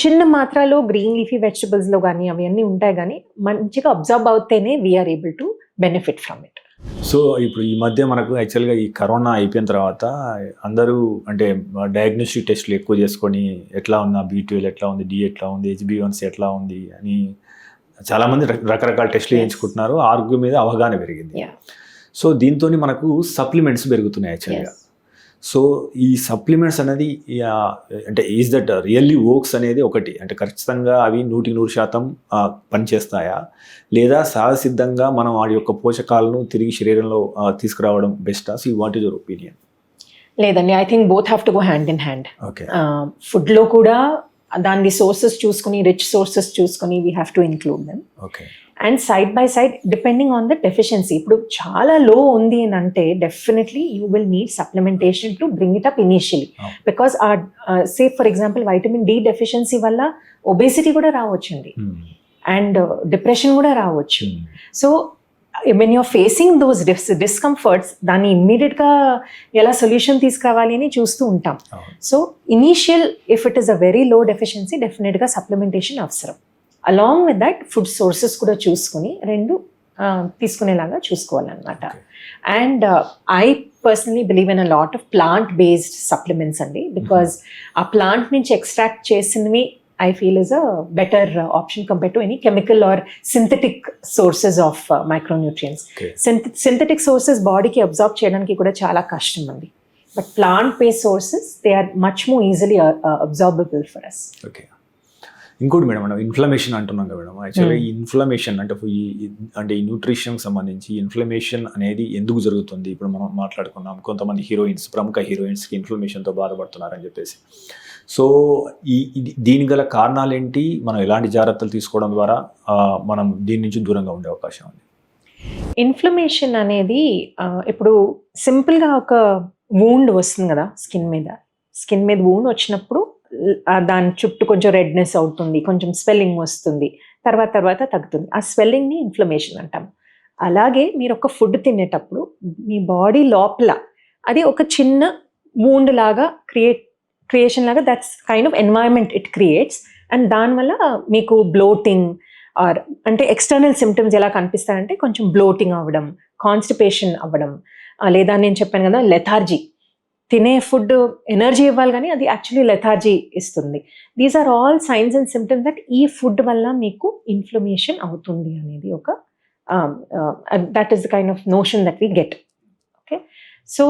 చిన్న మాత్రాలు గ్రీన్ లీఫీ వెజిటబుల్స్లో కానీ అవన్నీ ఉంటాయి, కానీ మంచిగా అబ్జర్వ్ అవుతేనే we are able to benefit from it. So ఇప్పుడు ఈ మధ్య మనకు యాక్చువల్గా ఈ కరోనా అయిపోయిన తర్వాత అందరూ అంటే డయాగ్నోస్టిక్ టెస్ట్లు ఎక్కువ చేసుకొని ఎట్లా ఉందా B12 ఎట్లా ఉంది, D ఎట్లా ఉంది, HbA1c ఎట్లా ఉంది అని చాలామంది రకరకాల టెస్ట్లు చేయించుకుంటున్నారు. ఆరోగ్యం మీద అవగాహన పెరిగింది. సో దీంతో మనకు సప్లిమెంట్స్ పెరుగుతున్నాయి యాక్చువల్గా. సో ఈ సప్లిమెంట్స్ అనేది అంటే ఈజ్ దట్ రియల్లీ వర్క్స్ అనేది ఒకటి, అంటే ఖచ్చితంగా అవి 100% పనిచేస్తాయా, లేదా సహజసిద్ధంగా మనం వాటి యొక్క పోషకాలను తిరిగి శరీరంలో తీసుకురావడం బెస్టా? So what is your opinion? లేదండి, I think both have to go hand in hand. Okay. ఫుడ్లో కూడా దాని సోర్సెస్ చూసుకుని, రిచ్ సోర్సెస్ చూసుకుని we have to include them. Okay. And side by side depending on the deficiency. ఇప్పుడు చాలా low ఉంది అని అంటే definitely you will need supplementation to bring it up initially. Because say for example vitamin D deficiency వల్ల obesity కూడా రావచ్చండి, and depression కూడా రావచ్చు. So when you're facing those discomforts, దాన్ని ఇమ్మీడియట్గా ఎలా సొల్యూషన్ తీసుకురావాలి అని చూస్తూ ఉంటాం. So initial if it is a very low deficiency డెఫినెట్గా సప్లిమెంటేషన్ అవసరం. Along with that food sources కూడా చూసుకుని రెండు తీసుకునేలాగా చూసుకోవాలన్నమాట. And I personally believe in a lot of plant based supplements అండి, బికాజ్ ఆ ప్లాంట్ నుంచి ఎక్స్ట్రాక్ట్ చేసినవి I feel is a better option compared to any chemical or synthetic sources of micronutrients. Okay. Synthetic sources body ki absorb cheyadaniki kuda chaala kashtam andi, but plant based sources they are much more easily absorbable for us. Okay. ఇంకోటి మేడం, మనం inflammation అంటున్నాం కదా madam. యాక్చువల్గా ఈ inflammation అంటే ఈ న్యూట్రిషన్కి సంబంధించి ఇన్ఫ్లమేషన్ అనేది ఎందుకు జరుగుతుంది? ఇప్పుడు మనం మాట్లాడుకున్నాం కొంతమంది ప్రముఖ హీరోయిన్స్కి ఇన్ఫ్లమేషన్తో బాధపడుతున్నారని చెప్పేసి. సో దీని గల కారణాలు ఏంటి? మనం ఎలాంటి జాగ్రత్తలు తీసుకోవడం ద్వారా మనం దీని నుంచి దూరంగా ఉండే అవకాశం ఉంది? ఇన్ఫ్లమేషన్ అనేది ఇప్పుడు సింపుల్గా ఒక వూండ్ వస్తుంది కదా స్కిన్ మీద వూండ్ వచ్చినప్పుడు దాని చుట్టూ కొంచెం రెడ్నెస్ అవుతుంది, కొంచెం స్వెల్లింగ్ వస్తుంది, తర్వాత తగ్గుతుంది. ఆ స్వెల్లింగ్ని ఇన్ఫ్లమేషన్ అంటాం. అలాగే మీరు ఒక ఫుడ్ తినేటప్పుడు మీ బాడీ లోపల అది ఒక చిన్న వూండ్ లాగా క్రియేషన్ లాగా, that's kind of environment it creates. And దానివల్ల మీకు బ్లోటింగ్ ఆర్ అంటే ఎక్స్టర్నల్ సిమ్టమ్స్ ఎలా కనిపిస్తాయంటే కొంచెం బ్లోటింగ్ అవ్వడం, కాన్స్టిపేషన్ అవ్వడం, లేదా నేను చెప్పాను కదా లెథార్జీ, తినే ఫుడ్ ఎనర్జీ ఇవ్వాలి కానీ అది యాక్చువల్లీ లెథార్జీ ఇస్తుంది. These are all signs and symptoms that ఈ ఫుడ్ వల్ల మీకు ఇన్ఫ్లమేషన్ అవుతుంది అనేది ఒక that is the kind of notion that we get. Okay, so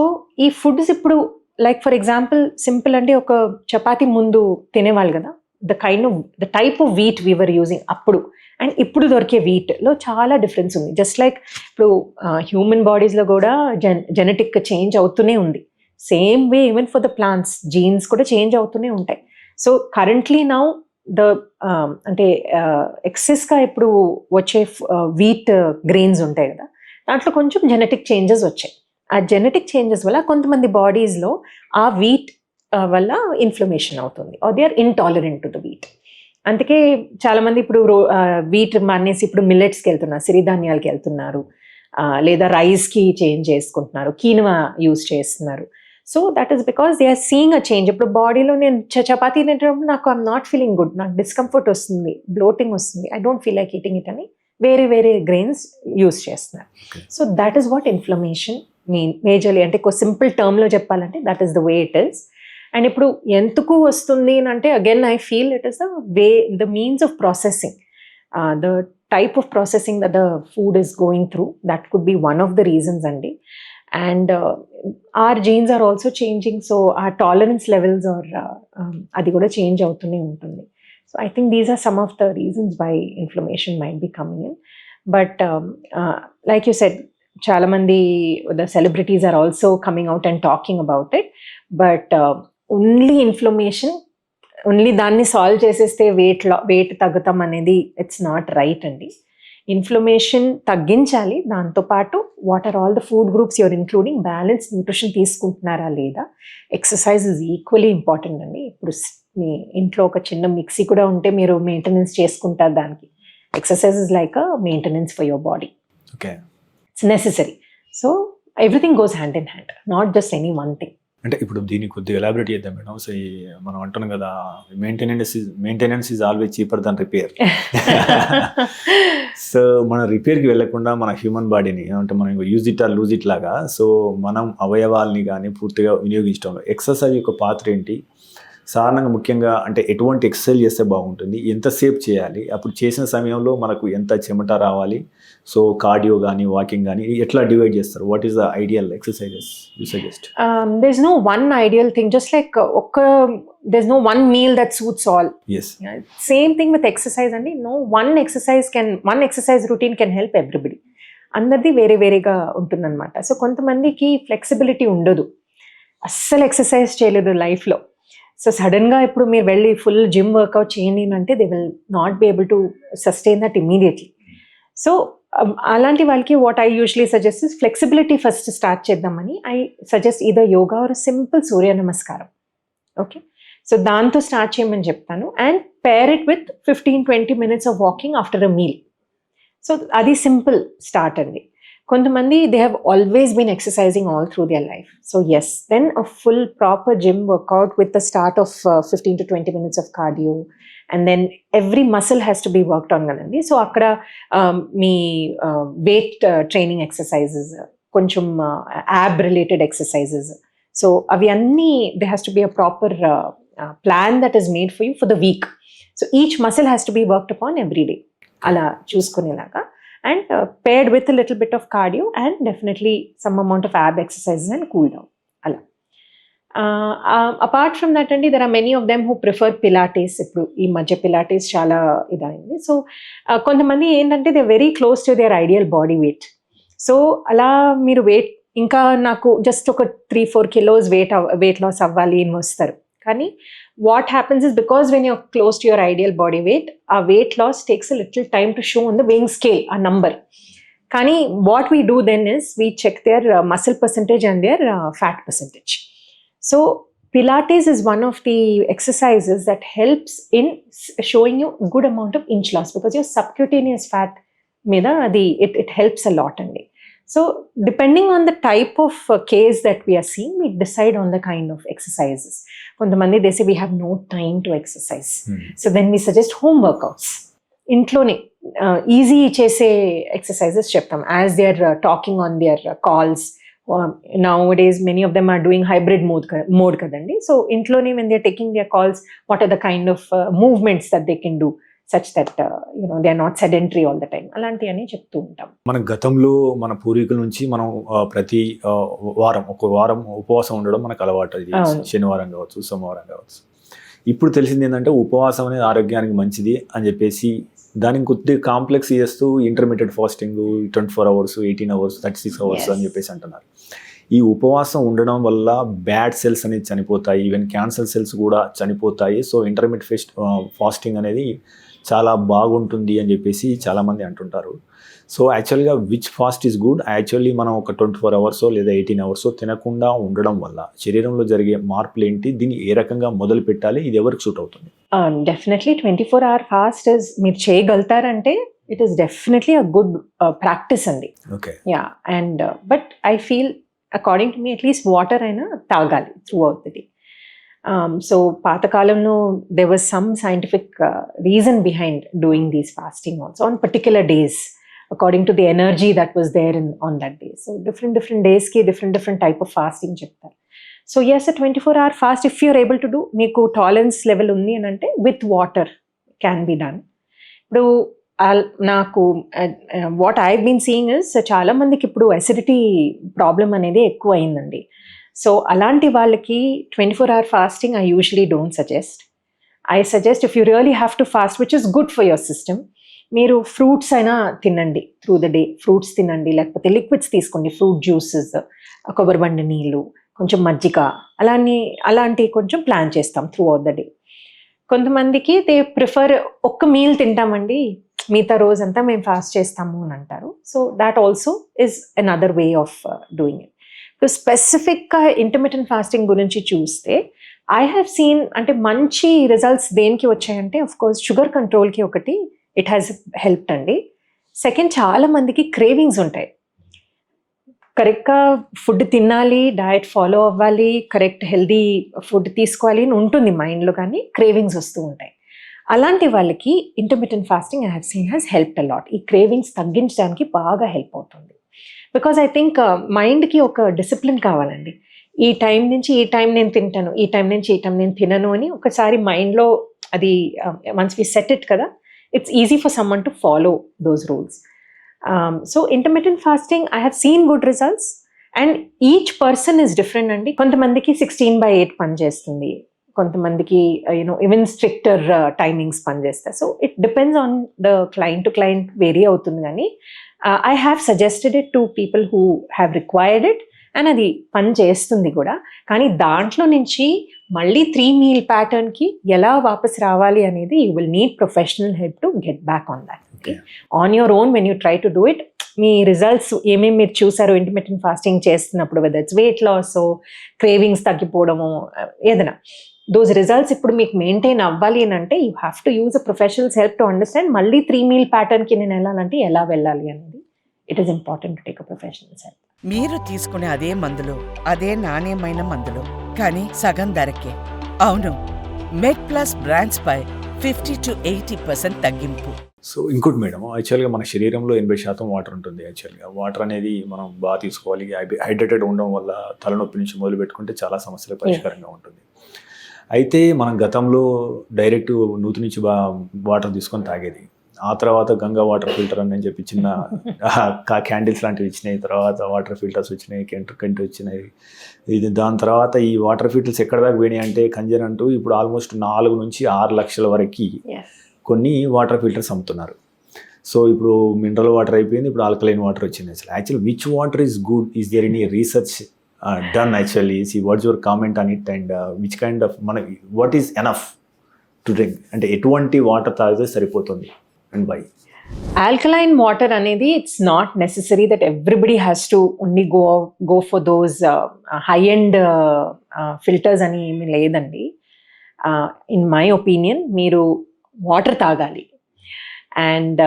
ఈ ఫుడ్స్ ఇప్పుడు లైక్ ఫర్ ఎగ్జాంపుల్ సింపుల్ అంటే ఒక చపాతీ ముందు తినేవాళ్ళు కదా, the type of wheat we were using అప్పుడు అండ్ ఇప్పుడు దొరికే వీట్లో చాలా డిఫరెన్స్ ఉంది. జస్ట్ లైక్ ఇప్పుడు హ్యూమన్ బాడీస్లో కూడా జెనెటిక్ చేంజ్ అవుతూనే ఉంది. Same way even for the plants jeans కూడా చేంజ్ అవుతూనే ఉంటాయి. సో కరెంట్లీ నౌ అంటే ఎక్సెస్గా ఇప్పుడు వచ్చే వీట్ గ్రెయిన్స్ ఉంటాయి కదా, దాంట్లో కొంచెం జెనెటిక్ చేంజెస్ వచ్చాయి. ఆ జెనెటిక్ చేంజెస్ వల్ల కొంతమంది బాడీస్లో ఆ వీట్ వల్ల ఇన్ఫ్లమేషన్ అవుతుంది, or they are intolerant to the wheat. అందుకే చాలామంది ఇప్పుడు వీట్ మానేసి ఇప్పుడు మిల్లెట్స్కి వెళ్తున్నారు, సిరిధాన్యాలకి వెళ్తున్నారు, లేదా రైస్కి చేంజ్ చేసుకుంటున్నారు, కీన్వా యూజ్ చేస్తున్నారు. So that is because they are seeing a change. ఇప్పుడు బాడీలో నేను చపాతీ తింటున్నప్పుడు నాకు ఐఎమ్ నాట్ ఫీలింగ్ గుడ్, నాకు డిస్కంఫర్ట్ వస్తుంది, బ్లోటింగ్ వస్తుంది, I don't feel like eating it అని వేరే గ్రెయిన్స్ యూజ్ చేస్తున్నారు. So that is what inflammation majorly అంటే సింపుల్ టర్మ్లో చెప్పాలంటే that is the way it is. And ఇప్పుడు ఎందుకు వస్తుంది అని అంటే again I feel it is the means of processing, the type of processing that the food is going through, that could be one of the reasons andi. And our genes are also changing, so our tolerance levels are adi kuda change avutune untundi. So I think these are some of the reasons why inflammation might be coming in. But like you said, chaala mandi the celebrities are also coming out and talking about it, but only inflammation, only దాన్ని solve చేసేస్తే weight తగ్గుతాం అనేది it's not right అండి. Inflammation తగ్గించాలి, దాంతోపాటు what are all the food groups you're including, balance nutrition తీసుకుంటున్నారా లేదా, exercise is equally important అండి. ఇప్పుడు మీ ఇంట్లో ఒక చిన్న మిక్సీ కూడా ఉంటే మీరు మెయింటెనెన్స్ చేసుకుంటారు, దానికి exercise is like a maintenance for your body. Okay, it's necessary. So everything goes hand in hand, not just any one thing. అంటే ఇప్పుడు దీన్ని కొద్దిగా ఎలాబరేట్ చేద్దాం మేడం. సో మనం అంటున్నాం కదా, maintenance is always cheaper than repair. So మన రిపేర్కి వెళ్ళకుండా మన హ్యూమన్ బాడీని అంటే మనం use it or lose it లాగా, సో మనం అవయవాల్ని కానీ పూర్తిగా వినియోగించడంలో ఎక్సర్సైజ్ యొక్క పాత్ర ఏంటి? సాధారణంగా ముఖ్యంగా అంటే ఎటువంటి ఎక్సర్సైజ్ చేస్తే బాగుంటుంది, ఎంతసేపు చేయాలి, అప్పుడు చేసిన సమయంలో మనకు ఎంత చెమట రావాలి, సో కార్డియో కానీ వాకింగ్ కానీ ఎట్లా డివైడ్ చేస్తారు? What is the ideal exercises you suggest? There's no one ideal thing, just like there's no one meal that suits all. Yes. Same thing with exercise అండి. one exercise routine can help everybody. అందరిది వేరేగా ఉంటుందన్నమాట. So కొంతమందికి flexibility ఉండదు, అస్సలు exercise చేయలేదు లైఫ్లో, so సడన్గా ఇప్పుడు మీరు వెళ్ళి ఫుల్ జిమ్ వర్కౌట్ చేయండి అంటే they will not be able to full gym workout చేయండి అంటే they will not be able to sustain that immediately. So అలాంటి వాళ్ళకి what I usually suggest is flexibility first start చేద్దామని I suggest either yoga or simple Surya Namaskar. Okay, so దాంతో start చేయమని చెప్తాను. And pair it with 15-20 minutes of walking after a meal. So అది simple start అండి. కొంతమంది they have always been exercising all through their life. So yes, then a full proper gym workout with the start of 15-20 minutes of cardio, and then every muscle has to be worked on కదండి. So అక్కడ మీ weight training exercises, కొంచెం యాబ్ related exercises, so అవి అన్నీ they has to be a proper plan that is made for you for the week. So each muscle has to be worked upon every day, అలా చూసుకునేలాగా. And paired with a little bit of cardio and definitely some amount of ab exercises and cool down. Ala. Apart from that, there are many of them who prefer Pilates. Ippudu ee madhya Pilates chala idayindi. So kontamandi entante they are very close to their ideal body weight. So ala meer weight inka naku just oka 3-4 kilos weight loss avvali అని వస్తారు. కానీ what happens is, because when you're close to your ideal body weight, our weight loss takes a little time to show on the weighing scale, a number. Kani what we do then is we check their muscle percentage and their fat percentage. So Pilates is one of the exercises that helps in showing you a good amount of inch loss, because your subcutaneous fat mida adi it helps a lot andi. So depending on the type of case that we are seeing, we decide on the kind of exercises. Kontamandi they say we have no time to exercise. So then we suggest home workouts. Intlone easy chese exercises cheptam as they are talking on their calls. Nowadays many of them are doing hybrid mode kadandi. So intlone when they are taking their calls, what are the kind of movements that they can do such that they are not sedentary all the time. అలాంటి అని చెప్తూ ఉంటాం. మన గతంలో మన పూర్వీకుల నుంచి మనం ప్రతి ఒక వారం ఉపవాసం ఉండడం మనకు అలవాటు. ఇది శనివారం కావచ్చు, సోమవారం కావచ్చు. ఇప్పుడు తెలిసింది ఏంటంటే ఉపవాసం అనేది ఆరోగ్యానికి మంచిది అని చెప్పేసి దానికి కొద్దిగా కాంప్లెక్స్ చేస్తూ intermediate fasting 24 hours, 18 hours, 36 hours అని చెప్పేసి అంటున్నారు. ఈ ఉపవాసం ఉండడం వల్ల బ్యాడ్ సెల్స్ అనేది చనిపోతాయి, ఈవెన్ క్యాన్సర్ సెల్స్ కూడా చనిపోతాయి. సో ఇంటర్మీడియట్ ఫాస్టింగ్ అనేది చాలా బాగుంటుంది అని చెప్పేసి చాలామంది అంటుంటారు. సో యాక్చువల్గా which fast is good? Actually మనం ఒక 24 hours లేదా 18 hours తినకుండా ఉండడం వల్ల శరీరంలో జరిగే మార్పులు ఏంటి? దీన్ని ఏ రకంగా మొదలు పెట్టాలి? ఇది ఎవరికి సూట్ అవుతుంది? డెఫినెట్లీ 24-hour ఫాస్ట్ ఇస్ మీరు చేయగలుగుతారంటే it is definitely a good practice అండి. Okay, yeah. And but I feel according to me at least water అయినా తాగాలి throughout the day. So పాతకాలంలో there was some scientific reason behind doing these fasting also on particular days according to the energy that was there on that day. So different days ki different type of fasting చెప్తారు. So yes, a 24-hour fast if you are able to do, మీకు tolerance level ఉంది అని అంటే with water can be done. ఇప్పుడు నాకు what I been seeing is చాలా మందికి ఇప్పుడు అసిడిటీ ప్రాబ్లం అనేది ఎక్కువ అయిందండి. సో అలాంటి వాళ్ళకి 24-hour fasting I usually don't suggest. I suggest if you really have to fast which is good for your system, మీరు ఫ్రూట్స్ అయినా తినండి త్రూ ద డే. ఫ్రూట్స్ తినండి, లేకపోతే లిక్విడ్స్ తీసుకోండి, ఫ్రూట్ జ్యూసెస్, కొబ్బరి బండి నీళ్ళు, కొంచెం మజ్జిగ, అలాంటి కొంచెం ప్లాన్ చేస్తాం త్రూ అవుట్ ద డే. కొంతమందికి దే ప్రిఫర్ ఒక్క మీల్ తింటామండి, మిగతా రోజంతా మేము ఫాస్ట్ చేస్తాము అని అంటారు. So that also is another way of doing it. ఇప్పుడు స్పెసిఫిక్గా ఇంటర్మిటెంట్ ఫాస్టింగ్ గురించి చూస్తే ఐ హ్యావ్ సీన్ అంటే మంచి రిజల్ట్స్ దేనికి వచ్చాయంటే అఫ్ కోర్స్ షుగర్ కంట్రోల్కి ఒకటి ఇట్ హ్యాస్ హెల్ప్డ్ అండి. సెకండ్, చాలా మందికి క్రేవింగ్స్ ఉంటాయి. కరెక్ట్గా ఫుడ్ తినాలి, డయట్ ఫాలో అవ్వాలి, కరెక్ట్ హెల్దీ ఫుడ్ తీసుకోవాలి అని ఉంటుంది మైండ్లో, కానీ క్రేవింగ్స్ వస్తూ ఉంటాయి. అలాంటి వాళ్ళకి intermittent fasting I have scene has helped a lot. ఈ క్రేవింగ్స్ తగ్గించడానికి బాగా హెల్ప్ అవుతుంది. బికాజ్ ఐ థింక్ మైండ్కి ఒక డిసిప్లిన్ కావాలండి. ఈ టైం నుంచి ఈ టైం నేను తింటాను, ఈ టైం నుంచి ఈ టైం నేను తినను అని ఒకసారి మైండ్లో అది వన్స్ వి సెట్ ఇట్ కదా, it's easy for someone to follow those rules. So intermittent fasting I have seen good results and each person is different అండి. కొంతమందికి 16/8 పనిచేస్తుంది, కొంతమందికి ఈవెన్ స్ట్రిక్టర్ టైమింగ్స్ పనిచేస్తాయి. So it depends on the client to client vary అవుతుంది. కానీ I have suggested it to people who have required it and అది పని చేస్తుంది కూడా. కానీ దాంట్లో నుంచి మళ్ళీ 3 మీల్ ప్యాటర్న్కి ఎలా వాపస్ రావాలి అనేది you will need professional help to get back on that. Okay. On your own when you try to do it, మీ రిజల్ట్స్ ఏమేమి మీరు చూసారో ఇంటర్మిటెంట్ ఫాస్టింగ్ చేస్తున్నప్పుడు, whether it's weight loss, cravings తగ్గిపోవడము, ఏదైనా దోస్ రిజల్ట్స్ ఇప్పుడు మీకు మెయింటైన్ అవ్వాలి అని అంటే you have to use a professionals help to understand మళ్ళీ 3 మీల్ ప్యాటర్న్కి నేను వెళ్ళాలంటే ఎలా వెళ్ళాలి అనేది. It is important to take a professionals help. మీరు తీసుకునే అదే మందులు, అదే నాణ్యమైన మందులు, కానీ సగం ధరకే. అవును, మెడ్ ప్లస్ బ్రాండ్స్ పై 50 to 80% తగ్గింపు. సో ఇంకోటి మేడం, యాక్చువల్గా మన శరీరంలో 80% వాటర్ ఉంటుంది. యాక్చువల్గా వాటర్ అనేది మనం బాగా తీసుకోవాలి. హైడ్రేటెడ్ ఉండడం వల్ల తలనొప్పి నుంచి మొదలు పెట్టుకుంటే చాలా సమస్యలకు పరిష్కారంగా ఉంటుంది. అయితే మనం గతంలో డైరెక్ట్ నూతి నుంచి వాటర్ తీసుకొని తాగేది. ఆ తర్వాత గంగా వాటర్ ఫిల్టర్ అని చెప్పి చిన్న క్యాండిల్స్ లాంటివి ఇచ్చినాయి, తర్వాత వాటర్ ఫిల్టర్స్ వచ్చినాయి, కెంట్ వచ్చినాయి. ఇది దాని తర్వాత ఈ వాటర్ ఫిల్టర్స్ ఎక్కడ దాకా పోయినాయి అంటే కంజన్ అంటూ ఇప్పుడు ఆల్మోస్ట్ 4 నుంచి 6 లక్షల వరకు కొన్ని వాటర్ ఫిల్టర్స్ అమ్ముతున్నారు. సో ఇప్పుడు మినరల్ వాటర్ అయిపోయింది, ఇప్పుడు ఆల్కలైన్ వాటర్ వచ్చింది. అసలు actual which water is good? Is there any research done actually? What's your comment on it and which kind of what is enough to drink? అంటే ఎటువంటి water తాగితే సరిపోతుంది and why? Alkaline water అనేది it's not necessary that everybody has to only go for those high end filters అని ఏమీ లేదండి. In my opinion మీరు water తాగాలి అండ్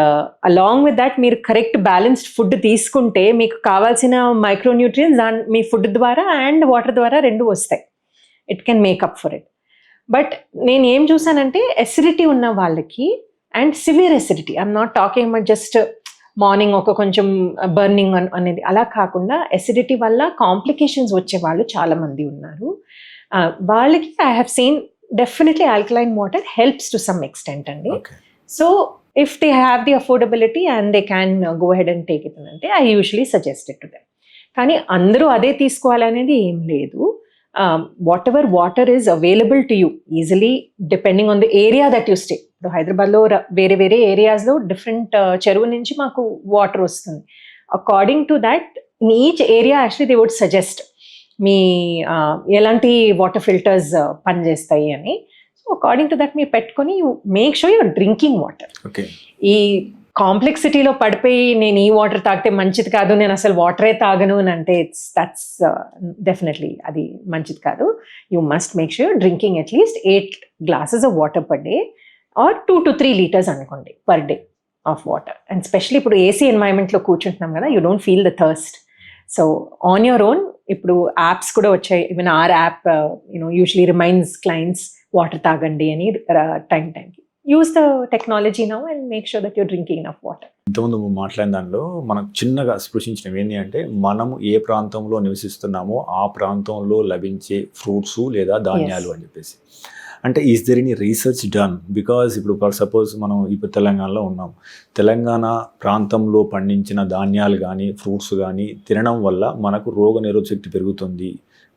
అలాంగ్ విత్ దట్ మీరు కరెక్ట్ బ్యాలెన్స్డ్ ఫుడ్ తీసుకుంటే మీకు కావాల్సిన మైక్రోన్యూట్రియన్స్ మీ ఫుడ్ ద్వారా అండ్ వాటర్ ద్వారా 2 వస్తాయి. It can makeup for it. But నేను ఏం చూసానంటే ఎసిడిటీ ఉన్న వాళ్ళకి and severe acidity, I'm not talking about just morning ఒక కొంచెం బర్నింగ్ అనేది, అలా కాకుండా ఎసిడిటీ వల్ల కాంప్లికేషన్స్ వచ్చే వాళ్ళు చాలామంది ఉన్నారు. వాళ్ళకి I have seen definitely alkaline water helps to some extent అండి. So if they have the affordability and they can go head and take it అంటే I usually suggest it to them. కానీ అందరూ అదే తీసుకోవాలనేది ఏం లేదు. Whatever water is available to you easily depending on the area that you stay. ఇప్పుడు హైదరాబాద్లో వేరే వేరే ఏరియాస్లో డిఫరెంట్ చెరువు నుంచి మాకు వాటర్ వస్తుంది. According to that in each area actually they would suggest మీ ఎలాంటి వాటర్ ఫిల్టర్స్ పనిచేస్తాయి అని. సో అకార్డింగ్ టు దట్ మీరు పెట్టుకొని you make sure your drinking water. ఈ కాంప్లెక్సిటీలో పడిపోయి నేను ఈ వాటర్ తాగితే మంచిది కాదు, నేను అసలు వాటరే తాగను అని అంటే దట్స్ డెఫినెట్లీ అది మంచిది కాదు. You must make sure drinking at least 8 glasses of water per day or 2 to 3 liters అనుకోండి per day of water. And specially ఇప్పుడు ఏసీ ఎన్వైరన్మెంట్లో కూర్చుంటున్నాం కదా, you don't feel the thirst. So on your own ఇప్పుడు apps కూడా వచ్చాయి. Even our app usually reminds clients water తాగండి అని టైంకి. Use the technology now and make sure that you're drinking enough water. ఇంతకుముందు మాట్లాడిన దానిలో మనం చిన్నగా స్పృశించినవి ఏంటి అంటే మనము ఏ ప్రాంతంలో నివసిస్తున్నామో ఆ ప్రాంతంలో లభించే ఫ్రూట్స్ లేదా ధాన్యాలు అని చెప్పేసి. అంటే is there any research done? Because ఇప్పుడు ఫర్ సపోజ్ మనం ఇప్పుడు తెలంగాణలో ఉన్నాం, తెలంగాణ ప్రాంతంలో పండించిన ధాన్యాలు కానీ ఫ్రూట్స్ కానీ తినడం వల్ల మనకు రోగనిరోధక శక్తి పెరుగుతుంది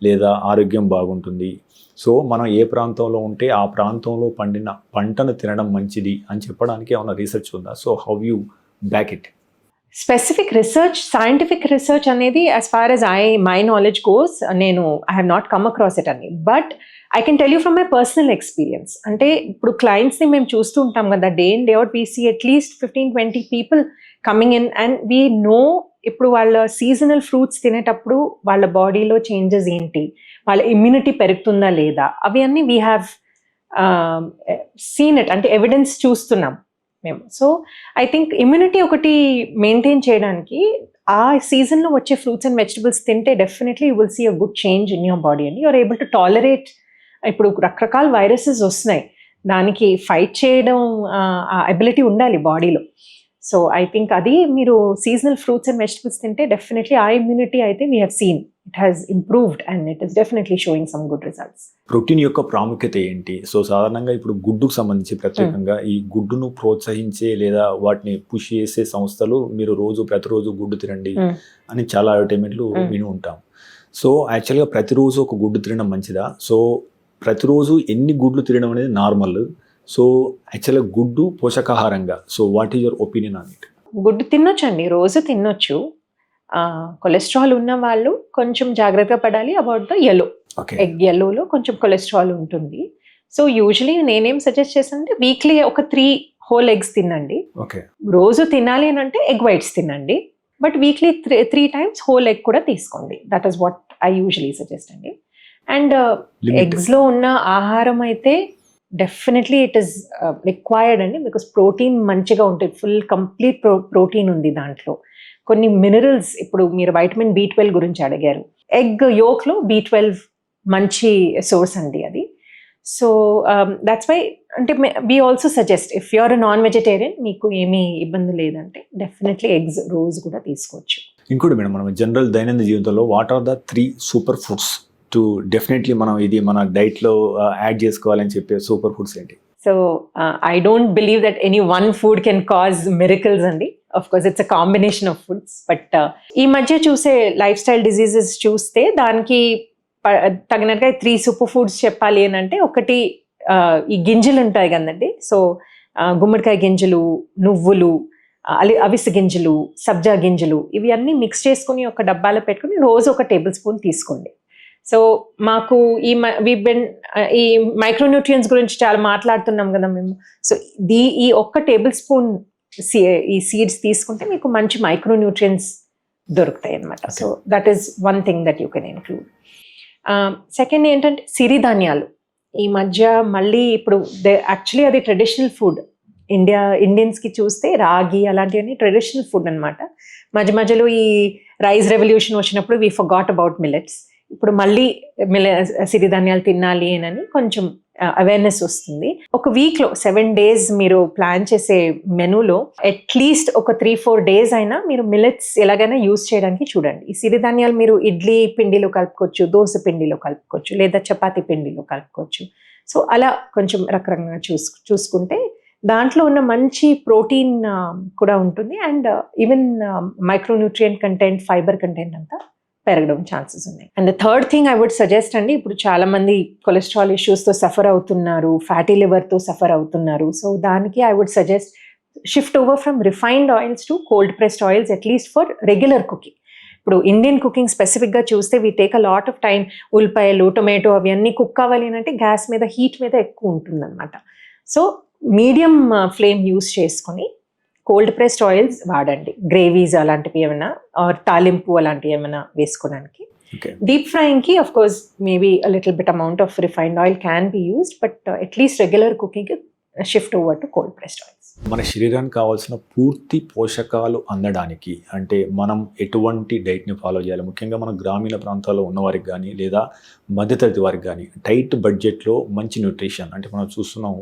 లేదా ఆరోగ్యం బాగుంటుంది. సో మనం ఏ ప్రాంతంలో ఉంటే ఆ ప్రాంతంలో పండిన పంటను తినడం మంచిది అని చెప్పడానికి ఏమైనా రీసెర్చ్ ఉందా? So how you back it? Specific research, scientific research అనేది as far as my knowledge goes I have not come across it అని. But I can tell you from my personal experience. అంటే ఇప్పుడు క్లయింట్స్ని మేము చూస్తూ ఉంటాం కదా, day in day out we see at least 15-20 people coming in and we know ఇప్పుడు వాళ్ళ సీజనల్ ఫ్రూట్స్ తినేటప్పుడు వాళ్ళ బాడీలో చేంజెస్ ఏంటి, వాళ్ళ ఇమ్యూనిటీ పెరుగుతుందా లేదా, అవి అన్నీ వీ హ్యావ్ సీన్ ఇట్, అంటే ఎవిడెన్స్ చూస్తున్నాం మేము. సో ఐ థింక్ ఇమ్యూనిటీ ఒకటి మెయింటైన్ చేయడానికి ఆ సీజన్లో వచ్చే ఫ్రూట్స్ అండ్ వెజిటబుల్స్ తింటే definitely you will see a good change in your body and you're able to tolerate. ఇప్పుడు రకరకాల వైరసెస్ వస్తున్నాయి, దానికి ఫైట్ చేయడం అబిలిటీ ఉండాలి బాడీలో. సో ఐ థింక్ అది మీరు సీజనల్ ఫ్రూట్స్ అండ్ వెజిటబుల్స్ తింటే డెఫినెట్లీ ఆ ఇమ్యూనిటీ అయితే we have seen it has improved and it is definitely sowing some good results. Protein యొక్క ప్రాముఖ్యత ఏంటి? సో సాధారణంగా ఇప్పుడు గుడ్డుకు సంబంధించి ప్రత్యేకంగా ఈ గుడ్డును ప్రోత్సహించే లేదా వాటిని పుష్ చేసే సంస్థలు మీరు ప్రతిరోజు గుడ్డు తినండి అని చాలా అడ్వర్టైజ్మెంట్లు విని ఉంటాం. సో యాక్చువల్గా ప్రతిరోజు ఒక గుడ్డు తినడం మంచిదా? సో ప్రతిరోజు ఎన్ని గుడ్లు తినడం అనేది నార్మల్? సో యాక్చువల్గా గుడ్డు పోషకాహారంగా, so what is your opinion on it? గుడ్డు తినొచ్చండి, రోజు తినొచ్చు. కొలెస్ట్రాల్ ఉన్న వాళ్ళు కొంచెం జాగ్రత్తగా పడాలి about the yellow. Okay egg ఎల్లోలో కొంచెం కొలెస్ట్రాల్ ఉంటుంది. సో యూజువలీ నేనేం సజెస్ట్ చేస్తానంటే వీక్లీ ఒక 3 హోల్ ఎగ్స్ తినండి. ఓకే రోజు తినాలి అని అంటే ఎగ్ వైట్స్ తినండి, but weekly 3 times whole egg కూడా తీసుకోండి. That is what I usually suggest అండి. And Limit. ఎగ్స్లో ఉన్న ఆహారం అయితే డెఫినెట్లీ ఇట్ ఈస్ రిక్వైర్డ్ అండి, బికాస్ ప్రోటీన్ మంచిగా ఉంటుంది, ఫుల్ కంప్లీట్ ప్రోటీన్ ఉంది దాంట్లో. కొన్ని మినరల్స్, ఇప్పుడు మీరు వైటమిన్ B12 గురించి అడిగారు, ఎగ్ యోక్లో B12 మంచి సోర్స్ అండి అది. సో దట్స్ వై అంటే we also suggest if you are non vegetarian, మీకు ఏమీ ఇబ్బంది లేదంటే డెఫినెట్లీ ఎగ్స్ రోజు కూడా తీసుకోవచ్చు. ఇంకోటి మేడం, మనం జనరల్ దైనందిన జీవితంలో what are the 3 super foods to definitely మనం ఇది మన డైట్లో యాడ్ చేసుకోవాలని చెప్పే సూపర్ ఫుడ్స్ ఏంటి? So I don't believe that any one food can cause miracles అండి. Of course it's a combination of foods, but ఈ మధ్య చూసే లైఫ్ స్టైల్ డిజీజెస్ చూస్తే దానికి తగినట్టుగా 3 సూపర్ ఫుడ్స్ చెప్పాలి అని అంటే, ఒకటి ఈ గింజలు ఉంటాయి కదండి. సో గుమ్మడికాయ గింజలు, నువ్వులు, అవిసె గింజలు, సబ్జా గింజలు, ఇవి అన్నీ మిక్స్ చేసుకుని ఒక డబ్బాలో పెట్టుకుని రోజు ఒక టేబుల్ స్పూన్ తీసుకోండి. సో మాకు ఈ మైక్రోన్యూట్రియన్స్ గురించి చాలా మాట్లాడుతున్నాం కదా మేము. సో ఈ ఒక్క టేబుల్ స్పూన్ ఈ సీడ్స్ తీసుకుంటే మీకు మంచి మైక్రోన్యూట్రియన్స్ దొరుకుతాయి అన్నమాట. So that is one thing that you can include. Second ఏంటంటే సిరిధాన్యాలు. ఈ మధ్య మళ్ళీ ఇప్పుడు యాక్చువల్లీ అది ట్రెడిషనల్ ఫుడ్. ఇండియన్స్కి చూస్తే రాగి అలాంటివన్నీ ట్రెడిషనల్ ఫుడ్ అనమాట. మధ్య మధ్యలో ఈ రైస్ రెవల్యూషన్ వచ్చినప్పుడు వీ ఫర్గాట్ అబౌట్ మిల్లెట్స్. ఇప్పుడు మళ్ళీ సిరిధాన్యాలు తినాలి అని కొంచెం అవేర్నెస్ వస్తుంది. ఒక వీక్లో 7 days మీరు ప్లాన్ చేసే మెనూలో అట్లీస్ట్ ఒక 3-4 days అయినా మీరు మిల్లెట్స్ ఎలాగైనా యూజ్ చేయడానికి చూడండి. ఈ సిరిధాన్యాలు మీరు ఇడ్లీ పిండిలో కలుపుకోవచ్చు, దోశ పిండిలో కలుపుకోవచ్చు, లేదా చపాతీ పిండిలో కలుపుకోవచ్చు. సో అలా కొంచెం రకరకంగా చూసుకుంటే దాంట్లో ఉన్న మంచి ప్రోటీన్ కూడా ఉంటుంది, and even micronutrient content, fibre content అంతా పెరగడం ఛాన్సెస్ ఉన్నాయి. And the third thing I would suggest అండి, ఇప్పుడు చాలా మంది కొలెస్ట్రాల్ ఇష్యూస్తో సఫర్ అవుతున్నారు, ఫ్యాటీ లివర్తో సఫర్ అవుతున్నారు. సో దానికి I would suggest shift over from refined oils to cold pressed oils, at least for regular cooking. ఇప్పుడు ఇండియన్ కుకింగ్ స్పెసిఫిక్గా చూస్తే we take a lot of time. ఉల్లిపాయలు, టొమాటో అవి అన్నీ కుక్ కావాలి అంటే గ్యాస్ మీద, హీట్ మీద ఎక్కువ ఉంటుందన్నమాట. సో మీడియం ఫ్లేమ్ యూస్ చేసుకొని కోల్డ్ ప్రెస్డ్ ఆయిల్స్ వాడండి. గ్రేవీస్ అలాంటివి ఏమైనా, ఆర్ తాలింపు అలాంటివి ఏమైనా వేసుకోవడానికి. డీప్ ఫ్రైయింగ్కి of course maybe a little bit amount of refined oil can be used, but at least regular కుకింగ్కి shift over to cold pressed oils. మన శరీరానికి కావాల్సిన పూర్తి పోషకాలు అందడానికి అంటే మనం ఎటువంటి డైట్ని ఫాలో చేయాలి? ముఖ్యంగా మన గ్రామీణ ప్రాంతాల్లో ఉన్నవారికి కానీ లేదా మధ్యతరగతి వారికి కానీ టైట్ బడ్జెట్లో మంచి న్యూట్రిషన్ అంటే మనం చూస్తున్నాం.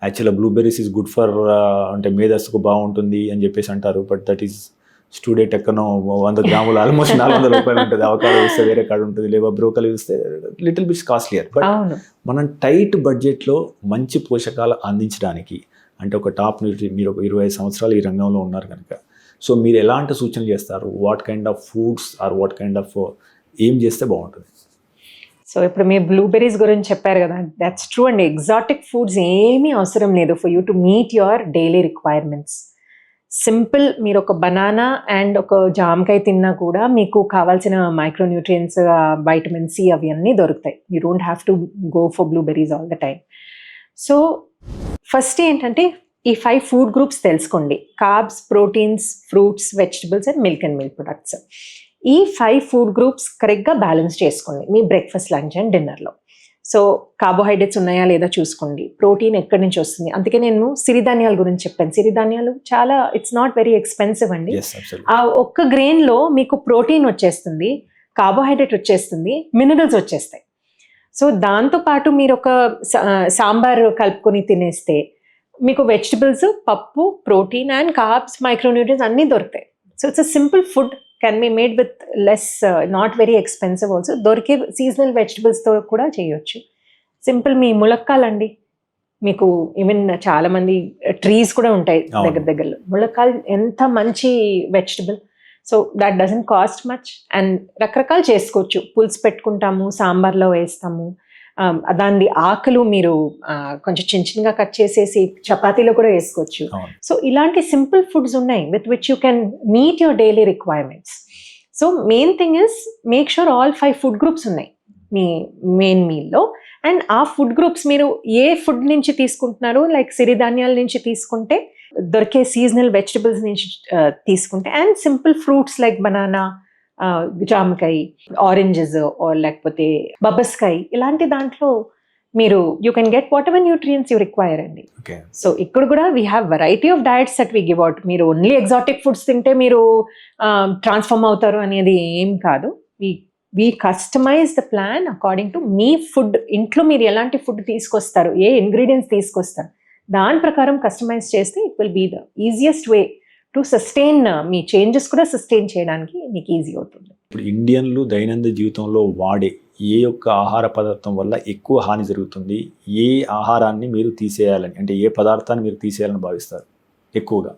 యాక్చువల్గా బ్లూబెర్రీస్ ఈజ్ గుడ్ ఫర్ అంటే మేధస్సుకు బాగుంటుంది అని చెప్పేసి అంటారు, బట్ దట్ ఈస్ స్టూడెంట్ ఎక్కనో 100 గ్రాములు ఆల్మోస్ట్ 400 రూపాయలు ఉంటుంది. అవకాడో చూస్తే వేరే కాడ ఉంటుంది, లేదా బ్రోకలీ చూస్తే లిటిల్ బిట్స్ కాస్ట్లియర్. బట్ మనం టైట్ బడ్జెట్లో మంచి పోషకాలు అందించడానికి అంటే ఒక టాప్ మీరు ఒక 25 సంవత్సరాలు ఈ రంగంలో ఉన్నారు కనుక, సో మీరు ఎలాంటి సూచనలు చేస్తారు? What kind of foods are what kind of ఏం చేస్తే బాగుంటుంది? సో ఇప్పుడు మీరు బ్లూబెర్రీస్ గురించి చెప్పారు కదా, దట్స్ ట్రూ అండి. ఎగ్జాటిక్ ఫుడ్స్ ఏమీ అవసరం లేదు for you to meet your daily requirements. Simple, మీరు ఒక బనానా అండ్ ఒక జామకాయ తిన్నా కూడా మీకు కావాల్సిన మైక్రోన్యూట్రియన్స్, వైటమిన్ సి అవి అన్నీ దొరుకుతాయి. You don't have to go for blueberries all the time. So first ఏంటంటే ఈ 5 ఫుడ్ గ్రూప్స్ తెలుసుకోండి: carbs, proteins, fruits, vegetables and milk and milk products. ఈ 5 ఫుడ్ గ్రూప్స్ కరెక్ట్గా బ్యాలెన్స్ చేసుకోండి మీ బ్రేక్ఫాస్ట్, లంచ్ అండ్ డిన్నర్లో. సో కార్బోహైడ్రేట్స్ ఉన్నాయా లేదా చూసుకోండి, ప్రోటీన్ ఎక్కడి నుంచి వస్తుంది. అందుకే నేను సిరిధాన్యాల గురించి చెప్పాను. సిరిధాన్యాలు చాలా, ఇట్స్ నాట్ వెరీ ఎక్స్పెన్సివ్ అండి. ఆ ఒక్క గ్రెయిన్లో మీకు ప్రోటీన్ వచ్చేస్తుంది, కార్బోహైడ్రేట్ వచ్చేస్తుంది, మినరల్స్ వచ్చేస్తాయి. సో దాంతోపాటు మీరు ఒక సాంబార్ కలుపుకొని తినేస్తే మీకు వెజిటబుల్స్, పప్పు, ప్రోటీన్ అండ్ కార్బ్స్, మైక్రోన్యూట్రియన్స్ అన్నీ దొరుకుతాయి. So it's a simple food, can be made with less, not very expensive also. దొరికే సీజనల్ వెజిటబుల్స్తో కూడా చేయొచ్చు. సింపుల్, మీ ములక్కాలండి, మీకు ఈవెన్ చాలామంది ట్రీస్ కూడా ఉంటాయి దగ్గరలో. ములక్కాలు ఎంత మంచి vegetable. So that doesn't cost much and రకరకాలు చేసుకోవచ్చు. పులుసు పెట్టుకుంటాము, సాంబార్లో వేస్తాము. దాని ఆకులు మీరు కొంచెం చిన్నగా కట్ చేసేసి చపాతీలో కూడా వేసుకోవచ్చు. సో ఇలాంటి సింపుల్ ఫుడ్స్ ఉన్నాయి with which you can meet your daily requirements. So main thing is make sure all 5 food groups ఉన్నాయి. మీ మెయిన్ మీల్లో. అండ్ ఆ ఫుడ్ గ్రూప్స్ మీరు ఏ ఫుడ్ నుంచి తీసుకుంటున్నారు, లైక్ సిరిధాన్యాల నుంచి తీసుకుంటే, దొరికే సీజనల్ వెజిటబుల్స్ నుంచి తీసుకుంటే, and simple fruits like banana, జామకాయ, ఆరెంజెస్, లేకపోతే బబస్కాయ, ఇలాంటి దాంట్లో మీరు you can get whatever nutrients you require అండి. ఓకే. సో ఇక్కడ కూడా we have variety of diets that we give out. మీరు ఓన్లీ ఎగ్జాటిక్ ఫుడ్స్ తింటే మీరు ట్రాన్స్ఫార్మ్ అవుతారు అనేది ఏం కాదు. We customise the plan according to మీ ఫుడ్. ఇంట్లో మీరు ఎలాంటి ఫుడ్ తీసుకొస్తారు, ఏ ఇంగ్రీడియంట్స్ తీసుకొస్తారు, దాని ప్రకారం కస్టమైజ్ చేస్తే it will be the easiest way to sustain. మీ చేంజెస్ కూడా సస్టైన్ చేయడానికి మీకు ఈజీ అవుతుంది. ఇప్పుడు ఇండియన్లు దైనందిన జీవితంలో వాడే ఏ యొక్క ఆహార పదార్థం వల్ల ఎక్కువ హాని జరుగుతుంది, ఏ ఆహారాన్ని మీరు తీసేయాలని, అంటే ఏ పదార్థాన్ని మీరు తీసేయాలని భావిస్తారు ఎక్కువగా?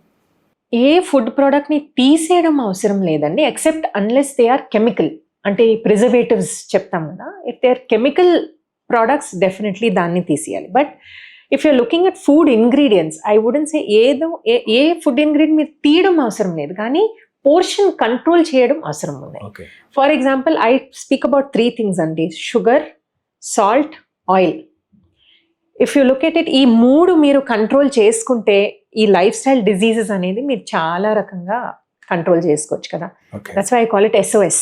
ఏ ఫుడ్ ప్రోడక్ట్ని తీసేయడం అవసరం లేదండి, except unless they are chemical. అంటే ప్రిజర్వేటివ్స్ చెప్తాం కదా, if they are chemical products definitely దాన్ని తీసేయాలి. But if you're looking at food ingredients, I wouldn't say A food ingredient మీరు తీయడం అవసరం లేదు, కానీ పోర్షన్ కంట్రోల్ చేయడం అవసరం ఉంది. For example, I speak about 3 things అండి: sugar, salt, oil. If you look at it, ఈ 3 మీరు కంట్రోల్ చేసుకుంటే ఈ లైఫ్ స్టైల్ డిజీజెస్ అనేది మీరు చాలా రకంగా కంట్రోల్ చేసుకోవచ్చు కదా. That's why I call it SOS.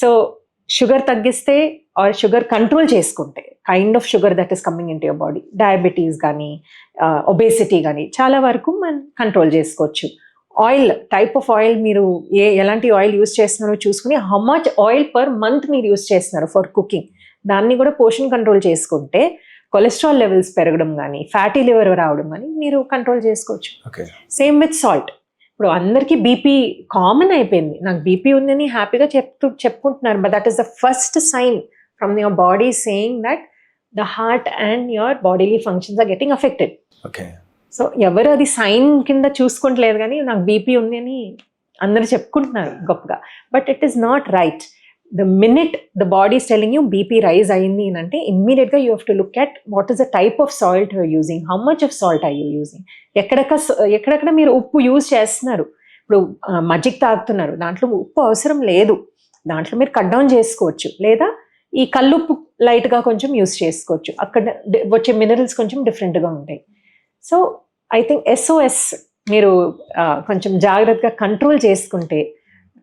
So sugar తగ్గిస్తే ఆర్ షుగర్ కంట్రోల్ చేసుకుంటే, kind of sugar that is coming in to your body, diabetes కానీ ఒబేసిటీ కానీ చాలా వరకు మనం కంట్రోల్ చేసుకోవచ్చు. ఆయిల్, టైప్ ఆఫ్ ఆయిల్, మీరు ఎలాంటి ఆయిల్ యూస్ చేస్తున్నారో చూసుకుని how much oil per month మీరు యూస్ చేస్తున్నారు ఫర్ కుకింగ్, దాన్ని కూడా పోర్షన్ కంట్రోల్ చేసుకుంటే కొలెస్ట్రాల్ లెవెల్స్ పెరగడం కానీ, ఫ్యాటీ లివర్ రావడం కానీ మీరు కంట్రోల్ చేసుకోవచ్చు. Same with salt. ఇప్పుడు అందరికీ బీపీ కామన్ అయిపోయింది. నాకు బీపీ ఉందని హ్యాపీగా చెప్పుకుంటున్నారు, but that is the first sign from your body saying that the heart and your bodily functions are getting affected. So ఎవరు అది సైన్ కింద చూసుకుంటలేదు, కానీ నాకు బీపీ ఉంది అని అందరూ చెప్పుకుంటున్నారు గొప్పగా, but it is not right. The minute the body is telling you BP rise అయింది అని అంటే, ఇమ్మీడియట్గా you have to look at what is the type of salt you're using, how much of salt are you using, ఎక్కడెక్కడ మీరు ఉప్పు use చేస్తున్నారు. ఇప్పుడు మజ్జిగ తాగుతున్నారు, దాంట్లో ఉప్పు అవసరం లేదు, దాంట్లో మీరు కట్ డౌన్ చేసుకోవచ్చు, లేదా ఈ కల్లుప్పు లైట్గా కొంచెం యూజ్ చేసుకోవచ్చు, అక్కడ వచ్చే మినరల్స్ కొంచెం డిఫరెంట్గా ఉంటాయి. సో ఐ థింక్ SOS మీరు కొంచెం జాగ్రత్తగా కంట్రోల్ చేసుకుంటే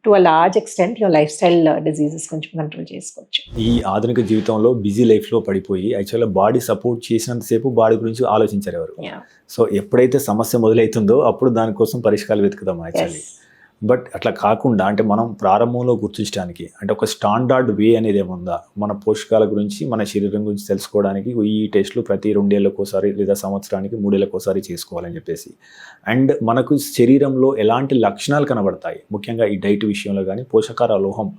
to a large extent your life style diseases కొంచెం కంట్రోల్ చేసుకోవచ్చు. ఈ ఆధునిక జీవితంలో బిజీ లైఫ్లో పడిపోయి యాక్చువల్గా బాడీ సపోర్ట్ చేసినంతసేపు బాడీ గురించి ఆలోచించారు ఎవరు. సో ఎప్పుడైతే సమస్య మొదలవుతుందో అప్పుడు దానికోసం పరిష్కారాలు వెతుకుదాం యాక్చువల్లీ. బట్ అట్లా కాకుండా, అంటే మనం ప్రారంభంలో గుర్తించడానికి అంటే ఒక స్టాండర్డ్ వే అనేది ఏముందా మన పోషకాల గురించి, మన శరీరం గురించి తెలుసుకోవడానికి? ఈ టెస్టులు ప్రతి 2 ఏళ్ళకోసారి లేదా సంవత్సరానికి 3 ఏళ్ళకోసారి చేసుకోవాలని చెప్పేసి, అండ్ మనకు శరీరంలో ఎలాంటి లక్షణాలు కనబడతాయి, ముఖ్యంగా ఈ డైట్ విషయంలో కానీ, పోషకార లోహం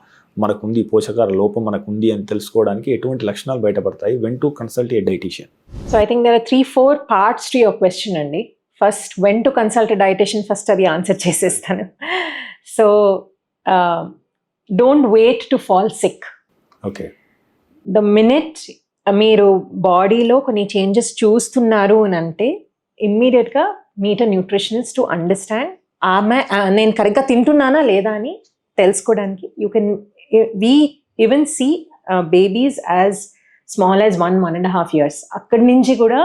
మనకుంది, పోషకార లోపం మనకుంది అని తెలుసుకోవడానికి ఎటువంటి లక్షణాలు బయటపడతాయి? When to consult a dietician? So I think there are 3-4 parts to your question అండి. First, when to consult dietician, first అది ఆన్సర్ చేసేస్తాను. So don't wait to fall sick. Okay. The minute మీరు బాడీలో కొన్ని చేంజెస్ చూస్తున్నారు అని అంటే, ఇమ్మీడియట్గా meet a nutritionist to understand నేను కరెక్ట్గా తింటున్నానా లేదా అని తెలుసుకోవడానికి. You can we even see babies as small as 1.5 years. అక్కడి నుంచి కూడా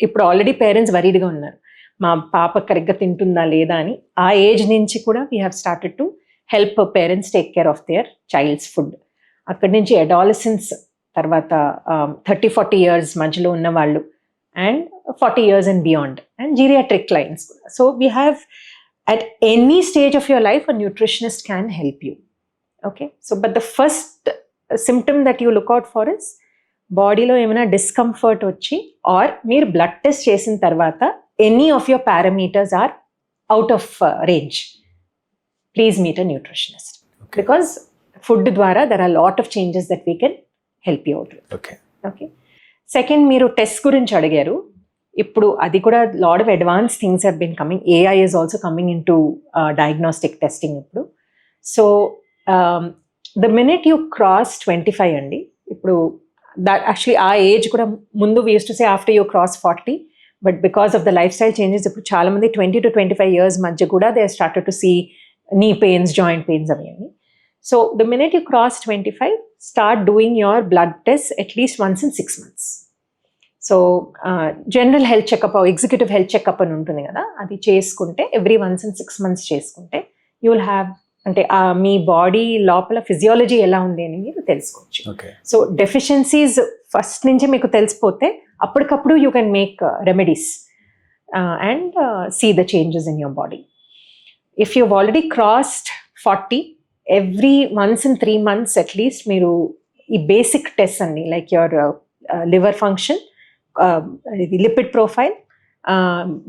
ఇప్పుడు ఆల్రెడీ పేరెంట్స్ వరీడ్గా ఉన్నారు, మా పాప కరెక్ట్గా తింటుందా లేదా అని. ఆ ఏజ్ నుంచి కూడా we have started to help parents take care of their childs food. అక్కడి నుంచి అడాలసెన్స్, తర్వాత 30-40 years మధ్యలో ఉన్న వాళ్ళు, and 40 years and beyond, and geriatric clients. So we have, at any stage of your life, a nutritionist can help you. Okay, so but the first symptom that you look out for is బాడీలో ఏమైనా discomfort వచ్చి, are మీరు blood test చేసిన తర్వాత any of your parameters are out of range, please meet a nutritionist. Because food ద్వారా there are a lot of changes that we can help you out with. Okay. Second, మీరు test గురించి అడిగారు. ఇప్పుడు అది కూడా lot of advance things have been coming. AI is also coming into diagnostic testing ఇప్పుడు. So the minute you cross 25 అండి, ఇప్పుడు that actually ఆ ఏజ్ కూడా ముందు we used to say after you cross 40, but because of the lifestyle changes, ఇప్పుడు చాలా మంది 20 to 25 years మధ్య కూడా they started to see knee pains, joint pains అవి. So the minute you cross 25, start doing your blood tests at least once in 6 months. So general health checkup, executive health checkup అని ఉంటుంది కదా, అది చేసుకుంటే every once in 6 months చేసుకుంటే you will have, అంటే మీ body లోపల physiology ఎలా ఉంది అని మీరు తెలుసుకోవచ్చు. సో డెఫిషియన్సీస్ ఫస్ట్ నుంచి మీకు తెలిసిపోతే అప్పటికప్పుడు you can make remedies and see the changes in your body. If you already crossed 40, every once in 3 months అట్లీస్ట్ మీరు ఈ బేసిక్ టెస్ట్ అన్ని like your liver function, lipid profile,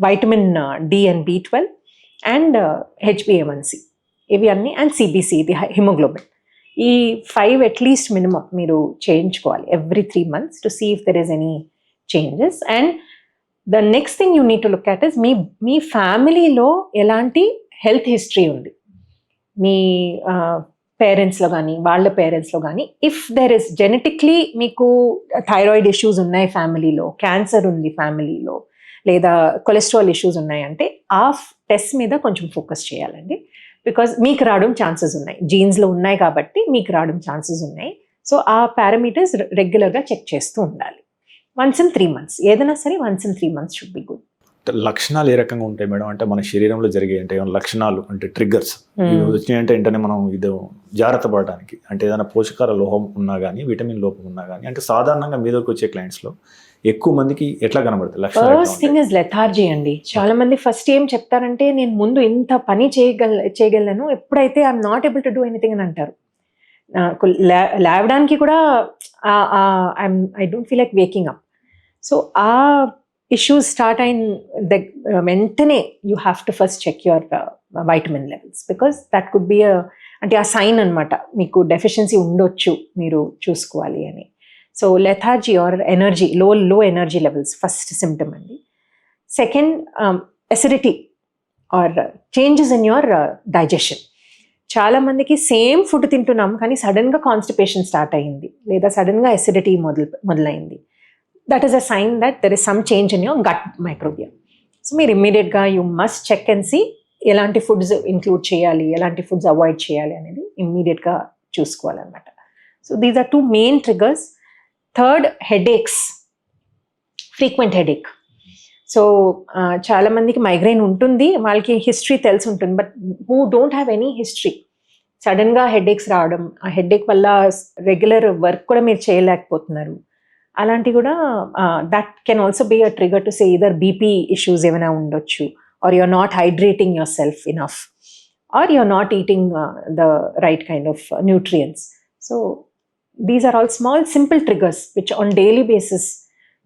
vitamin D and B12 and HbA1c ఇవి అన్ని, and CBC, ఇది haemoglobin. ఈ 5 at least minimum మీరు చేయించుకోవాలి every 3 months to see if there is any changes. And the next thing you need to look at is మీ ఫ్యామిలీలో ఎలాంటి health history ఉంది, మీ పేరెంట్స్లో కానీ వాళ్ళ పేరెంట్స్లో కానీ. ఇఫ్ దెర్ ఇస్ జెనెటిక్లీ మీకు థైరాయిడ్ ఇష్యూస్ ఉన్నాయి ఫ్యామిలీలో, క్యాన్సర్ ఉంది ఫ్యామిలీలో, లేదా కొలెస్ట్రాల్ ఇష్యూస్ ఉన్నాయంటే ఆ టెస్ట్ మీద కొంచెం ఫోకస్ చేయాలండి. బికాజ్ మీకు రావడం ఛాన్సెస్ ఉన్నాయి, జీన్స్లో ఉన్నాయి కాబట్టి మీకు రావడం ఛాన్సెస్ ఉన్నాయి. సో ఆ పారామీటర్స్ రెగ్యులర్గా చెక్ చేస్తూ ఉండాలి. వన్స్ ఇన్ 3 months, ఏదైనా సరే once in 3 months should be good. లక్షణాలు ఏ రకంగా ఉంటాయి మేడం? అంటే మన శరీరంలో జరిగే అంటే లక్షణాలు, అంటే ట్రిగ్గర్స్ ఇవి వచ్చినాయంటే వెంటనే మనం ఇది జాగ్రత్త పడడానికి, అంటే ఏదైనా పోషకాల లోపం ఉన్నా కానీ, విటమిన్ లోపం ఉన్నా కానీ, అంటే సాధారణంగా మీ దగ్గరకు వచ్చే క్లయింట్స్లో ఎక్కువ మందికి ఎట్లా కనబడుతుంది లక్షణాలు? ఫస్ట్ థింగ్ ఇస్ లెథార్జీ అండి. చాలా మంది ఫస్ట్ ఏం చెప్తారంటే నేను ముందు ఇంత పని చేయగలను, ఎప్పుడైతే I'm not able to do anything అని అంటారు. నాకు లేవడానికి కూడా I don't feel like waking up. So ఆ ఇష్యూస్ స్టార్ట్ అయిన వెంటనే you have to first check your vitamin levels, because that could be అంటే ఆ సైన్ అనమాట, మీకు డెఫిషియన్సీ ఉండొచ్చు, మీరు చూసుకోవాలి అని. So lethargy or energy, low energy levels first symptom అండి. Second, acidity or changes in your digestion. చాలా మందికి సేమ్ ఫుడ్ తింటున్నాం కానీ సడన్గా కాన్స్టిపేషన్ స్టార్ట్ అయ్యింది, లేదా సడన్గా అసిడిటీ మొదలైంది. That is a sign that there is some change in your gut microbiome. So మీరు ఇమ్మీడియట్గా you must check and see ఎలాంటి ఫుడ్స్ ఇంక్లూడ్ చేయాలి, ఎలాంటి ఫుడ్స్ అవాయిడ్ చేయాలి అనేది ఇమ్మీడియట్గా చూసుకోవాలన్నమాట. So these are 2 main triggers. Third, headaches, frequent headache. So చాలా మందికి మైగ్రైన్ ఉంటుంది, వాళ్ళకి హిస్టరీ తెలిసి ఉంటుంది, but who don't have any history సడన్గా హెడేక్స్ రావడం, ఆ హెడేక్ వల్ల రెగ్యులర్ వర్క్ కూడా మీరు చేయలేకపోతున్నారు, అలాంటి కూడా that can also be a trigger to say either BP issues ఏమైనా ఉండొచ్చు, or you're not hydrating yourself enough, or you're not eating the right kind of nutrients. So these are all small simple triggers which on daily basis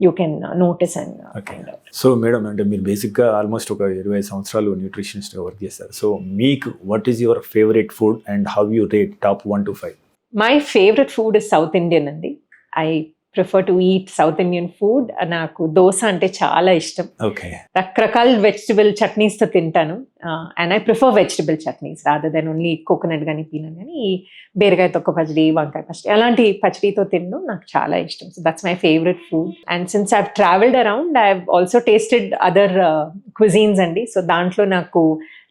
you can notice and kind of. So madam, అంటే మీరు బేసిక్గా almost ఒక 20 సంవత్సరాలు న్యూట్రిషనిస్ట్గా work చేస్తారు. So మీకు what is your favourite food and how you rate top 1 to 5? My favorite food is South Indian అండి. I prefer to eat South Indian food. నాకు దోశ అంటే చాలా ఇష్టం. ఓకే. రకరకాల వెజిటబుల్ చట్నీస్తో తింటాను, and I prefer vegetable chutneys rather than only coconut కానీ peanut కానీ. ఈ బీరకాయ తొక్క పచ్చడి, వంకాయ పచ్చడి, అలాంటి పచ్చడితో తినడం నాకు చాలా ఇష్టం. So that's my favourite food. And since I've travelled around, I have also tasted other cuisines అండి. సో దాంట్లో నాకు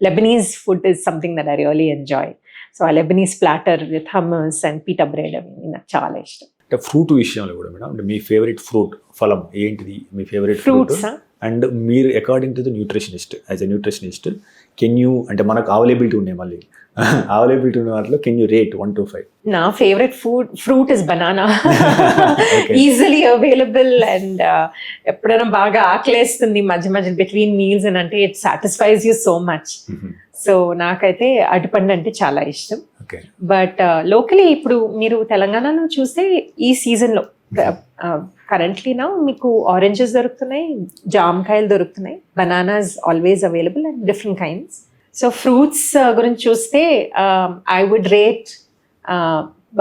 Lebanese food is something that I really enjoy. So ఆ Lebanese platter with hummus and pita bread అవి నాకు చాలా ఇష్టం. అంటే fruit విషయంలో కూడా మేడం, అంటే మీ ఫేవరెట్ ఫ్రూట్, ఫలం ఏంటిది మీ ఫేవరెట్ ఫ్రూట్? అండ్ మీరు according to the nutritionist, as a nutritionist can you, అంటే మనకు అవైలబిలిటీ ఉన్నాయి, మళ్ళీ అవైలబిలిటీ ఉన్న వాటిలో కెన్ యూ రేట్ 1 to 5? నా favourite fruit is banana. Easily available and ఎప్పుడైనా బాగా ఆకలేస్తుంది మధ్య మధ్య బిట్వీన్ మీల్స్ అని అంటే it satisfies you so much. So నాకైతే అరటిపండు అంటే చాలా ఇష్టం. బట్ లోకలీ ఇప్పుడు మీరు తెలంగాణలో చూస్తే ఈ సీజన్లో కరెంట్లీ నా మీకు ఆరెంజెస్ దొరుకుతున్నాయి, జామకాయలు దొరుకుతున్నాయి, bananas always available and different kinds. So fruits గురించి చూస్తే ఐ వుడ్ రేట్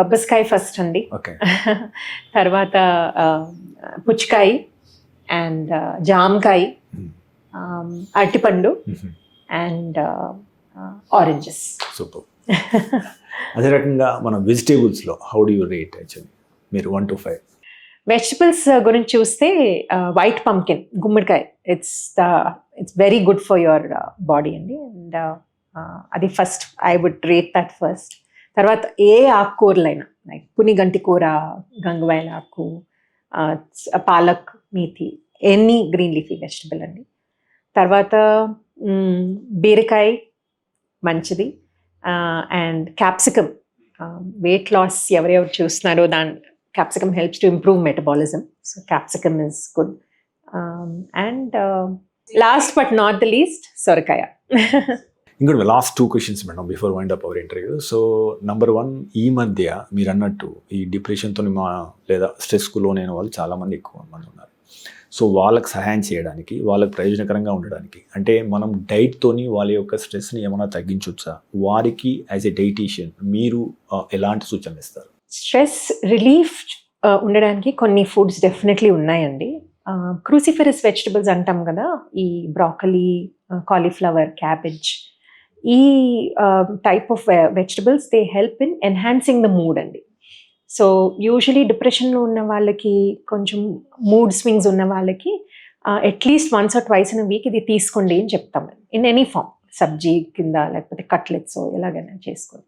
బబ్బస్కాయ ఫస్ట్ అండి, తర్వాత పుచ్చకాయ అండ్ జామకాయ, అరటిపండు అండ్ ఆరెంజెస్. సూపర్. అదే రకంగా మనం వెజిటేబుల్స్లో how do you rate actually మీరు 1 to 5? వెజిటబుల్స్ గురించి చూస్తే వైట్ పంకిన్, గుమ్మడికాయ, it's very good for your body అండి. అండ్ అది first I would rate that first. తర్వాత ఏ ఆకుకూరలైనా లైక్ పునిగంటి కూర, గంగవాయల ఆకు, పాలక్, మేథి, ఎనీ గ్రీన్ లీఫీ వెజిటబుల్ అండి. తర్వాత బీరకాయ మంచిది. అండ్ క్యాప్సికమ్, వెయిట్ లాస్ ఎవరెవరు చూస్తున్నారో capsicum helps to improve metabolism. So capsicum is good. And last but not the least సొరకాయ. ఇంకోటి last 2 questions madam before wind up hour interview. So number 1, ఈ మధ్య మీరు అన్నట్టు ఈ డిప్రెషన్తో లేదా స్ట్రెస్కు లోనైన వాళ్ళు చాలామంది ఎక్కువ మంది ఉన్నారు. సో వాళ్ళకి సహాయం చేయడానికి, వాళ్ళకి ప్రయోజనకరంగా ఉండడానికి, అంటే మనం డైట్తోని వాళ్ళ యొక్క స్ట్రెస్ని ఏమైనా తగ్గించవచ్చా? వారికి యాజ్ ఎ డైటీషియన్ మీరు ఎలాంటి సూచనలు ఇస్తారు? స్ట్రెస్ రిలీఫ్ ఉండడానికి కొన్ని ఫుడ్స్ డెఫినెట్లీ ఉన్నాయండి. క్రూసిఫెరస్ వెజిటబుల్స్ అంటాం కదా, ఈ బ్రాకలీ, కాలీఫ్లవర్, క్యాబేజ్, ఈ type of vegetables they help in enhancing the mood అండి. సో యూజువలీ డిప్రెషన్లో ఉన్న వాళ్ళకి, కొంచెం మూడ్ స్వింగ్స్ ఉన్న వాళ్ళకి at least once or twice in a week ఇది తీసుకోండి అని చెప్తాం, ఇన్ ఎనీ ఫామ్, సబ్జీ కింద లేకపోతే కట్లెట్స్ ఎలాగైనా చేసుకొని.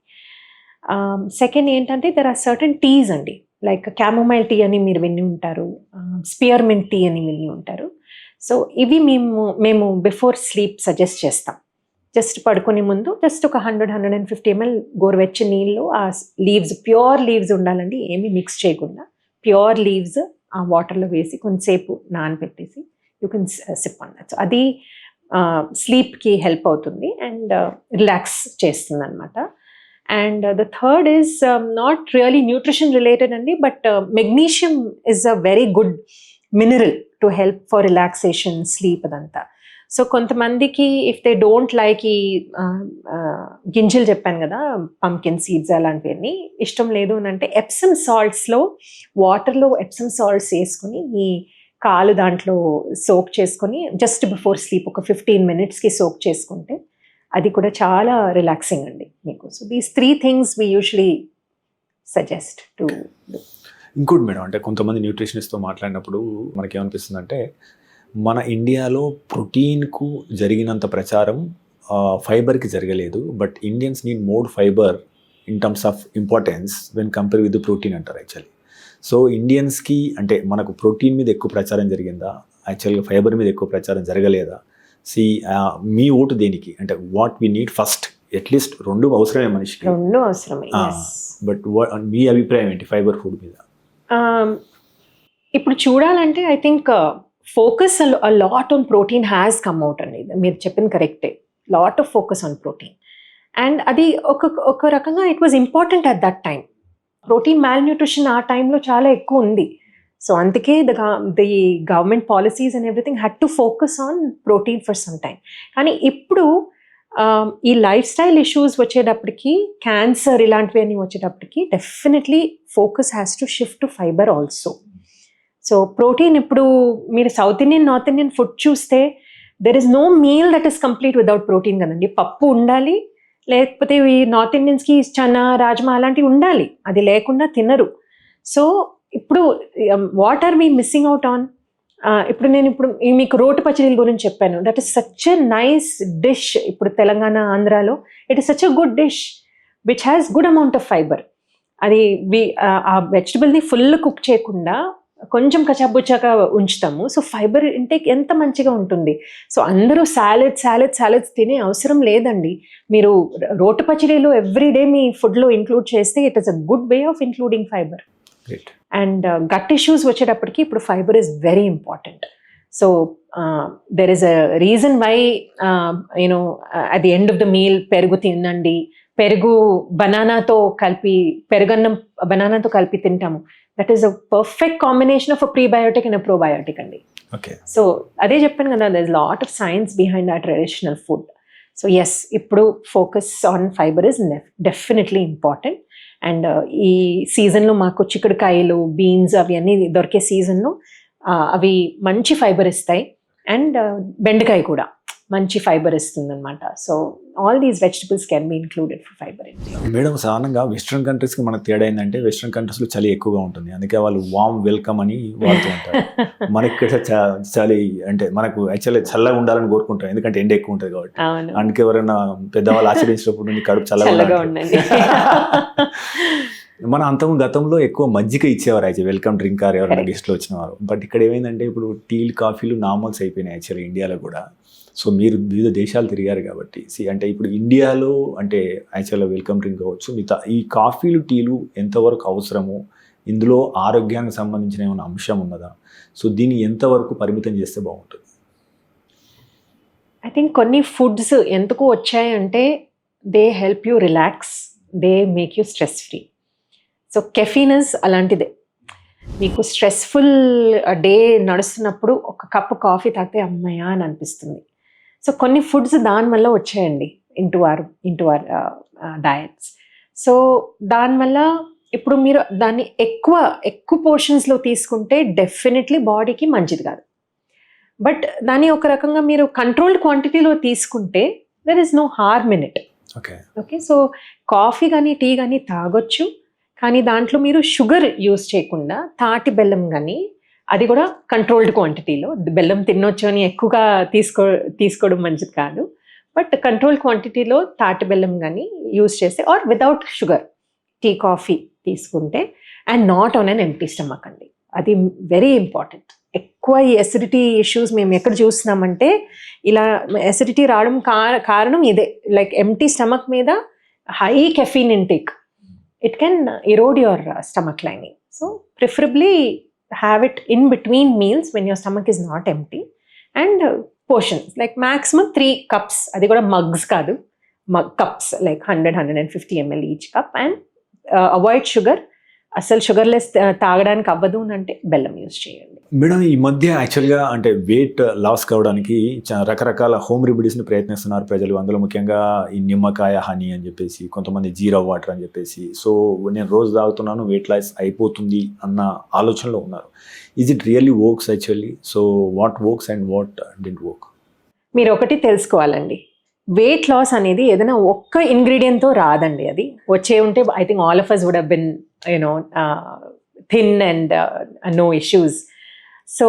సెకండ్ ఏంటంటే దెర్ ఆర్ సర్టన్ టీస్ అండి, లైక్ క్యామోమైల్ టీ అని మీరు విని ఉంటారు, స్పియర్మింట్ టీ అని విని ఉంటారు. సో ఇవి మేము బిఫోర్ స్లీప్ సజెస్ట్ చేస్తాం. జస్ట్ పడుకునే ముందు జస్ట్ ఒక 100-150 ml గోరువెచ్చని నీళ్ళు, ఆ లీవ్స్ ప్యూర్ లీవ్స్ ఉండాలండి, ఏమీ మిక్స్ చేయకుండా ప్యూర్ లీవ్స్ ఆ వాటర్లో వేసి కొంతసేపు నానబెట్టేసి you can sip on that. So అది స్లీప్కి హెల్ప్ అవుతుంది అండ్ రిలాక్స్ చేస్తుంది అనమాట. And the third is not really nutrition related అండి, but magnesium is a very good mineral to help for relaxation, sleep అదంతా. సో కొంతమందికి ఇఫ్ దే డోంట్ లైక్ ఈ గింజలు చెప్పాను కదా, పంకిన్ సీడ్స్ అలాంటివన్నీ ఇష్టం లేదు అని అంటే ఎప్సమ్ సాల్ట్స్లో, వాటర్లో ఎప్సమ్ సాల్ట్స్ వేసుకొని మీ కాలు దాంట్లో సోక్ చేసుకొని జస్ట్ బిఫోర్ స్లీప్ ఒక 15 minutesకి సోక్ చేసుకుంటే అది కూడా చాలా రిలాక్సింగ్ అండి మీకు. So these 3 things we usually suggest to do. ఇంకోటి మేడం, అంటే కొంతమంది న్యూట్రిషనిస్ట్తో మాట్లాడినప్పుడు మనకేమనిపిస్తుంది అంటే, మన ఇండియాలో ప్రోటీన్కు జరిగినంత ప్రచారం ఫైబర్కి జరగలేదు. But Indians need more fibre in terms of importance when compare with protein అంటారు యాక్చువల్లీ. సో ఇండియన్స్కి అంటే మనకు ప్రోటీన్ మీద ఎక్కువ ప్రచారం జరిగిందా, యాక్చువల్గా ఫైబర్ మీద ఎక్కువ ప్రచారం జరగలేదా? మీ ఓటు దేనికి? అంటే what we need first, at least 2 అవసరమే మనిషికి, 2 అవసరమే. బట్ మీ అభిప్రాయం ఏంటి ఫైబర్ ఫుడ్ మీద? ఇప్పుడు చూడాలంటే I think focus a lot on protein has come out అండి. మీరు చెప్పింది కరెక్టే, lot of focus on protein. And అది ఒక రకంగా it was important at that time. Protein mall nutrition ఆ టైంలో చాలా ఎక్కువ ఉంది. సో అందుకే the government policies and everything had to focus on protein for some time. కానీ ఇప్పుడు ఈ లైఫ్ స్టైల్ ఇష్యూస్ వచ్చేటప్పటికి, క్యాన్సర్ ఇలాంటివన్నీ వచ్చేటప్పటికి definitely focus has to shift to fibre also. So protein ఇప్పుడు మీరు South Indian, North Indian food చూస్తే there is no meal that is complete without protein కదండి. పప్పు ఉండాలి, లేకపోతే ఈ నార్త్ ఇండియన్స్కి చనా, రాజ్మా అలాంటివి ఉండాలి, అది లేకుండా తినరు. సో ఇప్పుడు what are we missing out on? ఇప్పుడు మీకు రోటి పచ్చడిల గురించి చెప్పాను. That is such a nice dish. ఇప్పుడు తెలంగాణ, ఆంధ్రాలో it is such a good dish which has good amount of fibre. అది ఆ వెజిటబుల్ని ఫుల్ కుక్ చేయకుండా కొంచెం కచాబుచ్చాక ఉంచుతాము. సో ఫైబర్ ఇంటేక్ ఎంత మంచిగా ఉంటుంది. సో అందరూ సాలెడ్స్ తినే అవసరం లేదండి. మీరు రోటి పచ్చడిలో ఎవ్రీడే మీ ఫుడ్లో ఇంక్లూడ్ చేస్తే it is a good way of including fibre. And gut issues వచ్చేటప్పటికి ఇప్పుడు fibre is very important. So there is a reason why you know at the end of the meal పెరుగు తినండి. పెరుగు బనానాతో కలిపి, పెరుగన్నం బనానాతో కలిపి తింటాము. That is a perfect combination of a prebiotic and a probiotic అండి. సో అదే చెప్పాను కదా, there is lot of science behind ఆ ట్రెడిషనల్ ఫుడ్. సో ఎస్, ఇప్పుడు focus on fibre is definitely important. And ఈ సీజన్లో మాకు చిక్కుడుకాయలు, బీన్స్ అవి అన్నీ దొరికే సీజన్లో అవి మంచి ఫైబర్ ఇస్తాయి. అండ్ బెండకాయ కూడా మంచి ఫైబర్ ఇస్తుంది అనమాట. So all these vegetables can be included for fibre intake. Madam సాధారణంగా వెస్ట్రన్ కంట్రీస్కి మనకు తేడా ఏంటంటే వెస్ట్రన్ కంట్రీస్లో చలి ఎక్కువగా ఉంటుంది, అందుకే వాళ్ళు వామ్ వెల్కమ్ అని వాడుతూ ఉంటారు. మనకి ఇక్కడ చలి అంటే మనకు యాక్చువల్లీ చల్లగా ఉండాలని కోరుకుంటాం, ఎందుకంటే ఎండ ఎక్కువ ఉంటుంది కాబట్టి. అవును, అందుకే ఎవరైనా పెద్దవాళ్ళు ఆచరించినప్పుడు నీ కడుపు చల్లగా చల్లగా ఉండండి. మన గతంలో ఎక్కువ మజ్జిగ ఇచ్చేవారు యాక్చువల్లీ వెల్కమ్ డ్రింక్ ఆర్ ఎవరైనా గెస్ట్లు వచ్చినవారు. బట్ ఇక్కడ ఏమైందంటే ఇప్పుడు టీలు కాఫీలు నార్మల్స్ అయిపోయినాయి యాక్చువల్లీ ఇండియాలో కూడా. సో మీరు వివిధ దేశాలు తిరిగారు కాబట్టి అంటే ఇప్పుడు ఇండియాలో అంటే యాక్చువల్గా వెల్కమ్ డ్రింక్ కావచ్చు, మిగతా ఈ కాఫీలు టీలు ఎంతవరకు అవసరము, ఇందులో ఆరోగ్యానికి సంబంధించిన ఏమైనా అంశం ఉన్నదా, సో దీన్ని ఎంతవరకు పరిమితం చేస్తే బాగుంటుంది? ఐ థింక్ కొన్ని ఫుడ్స్ ఎందుకు వచ్చాయంటే they help you relax, they make you stress free. So కెఫీనస్ అలాంటిదే. మీకు స్ట్రెస్ఫుల్ డే నడుస్తున్నప్పుడు ఒక కప్పు కాఫీ తాగితే అమ్మయ్య అని అనిపిస్తుంది. సో కొన్ని ఫుడ్స్ దానివల్ల వచ్చాయండి ఇంటూ ఆర్ డయట్స్. సో దానివల్ల ఇప్పుడు మీరు దాన్ని ఎక్కువ పోర్షన్స్లో తీసుకుంటే డెఫినెట్లీ బాడీకి మంచిది కాదు. బట్ దాన్ని ఒక రకంగా మీరు కంట్రోల్డ్ క్వాంటిటీలో తీసుకుంటే there is no harm in it. Okay, so coffee కానీ టీ కానీ తాగొచ్చు, కానీ దాంట్లో మీరు షుగర్ యూస్ చేయకుండా తాటి బెల్లం కానీ, అది కూడా కంట్రోల్డ్ క్వాంటిటీలో. బెల్లం తినొచ్చు అని ఎక్కువగా తీసుకోవడం మంచిది కాదు, బట్ కంట్రోల్డ్ క్వాంటిటీలో తాటి బెల్లం కానీ యూస్ చేస్తే or without sugar tea coffee తీసుకుంటే, and not on an empty stomach అండి. అది వెరీ ఇంపార్టెంట్. ఎక్కువ ఈ ఎసిడిటీ ఇష్యూస్ మేము ఎక్కడ చూస్తున్నామంటే ఇలా ఎసిడిటీ రావడం కారణం ఇదే, లైక్ ఎంప్టీ స్టమక్ మీద high caffeine intake. It can erode your stomach lining. So preferably have it in between meals when your stomach is not empty, and portions like maximum 3 cups. Adi kuda mugs kaadu, cups like 100-150 ml each cup, and avoid sugar. అసలు sugarless తాగడానికి అవ్వదు అంటే బెల్లం use చేయండి. Madam ఈ మధ్య యాక్చువల్గా అంటే వెయిట్ లాస్ కావడానికి రకరకాల హోమ్ రెమెడీస్ని ప్రయత్నిస్తున్నారు ప్రజలు. అందులో ముఖ్యంగా ఈ నిమ్మకాయ హనీ అని చెప్పేసి, కొంతమంది జీరా వాటర్ అని చెప్పేసి. సో నేను రోజు తాగుతున్నాను వెయిట్ లాస్ అయిపోతుంది అన్న ఆలోచనలో ఉన్నారు. Is it really works actually? So what works and what didn't work? మీరు ఒకటి తెలుసుకోవాలండి, వెయిట్ లాస్ అనేది ఏదైనా ఒక్క ఇంగ్రీడియంట్తో రాదండి. అది వచ్చే ఉంటే I think all of us would have been thin and no issues. So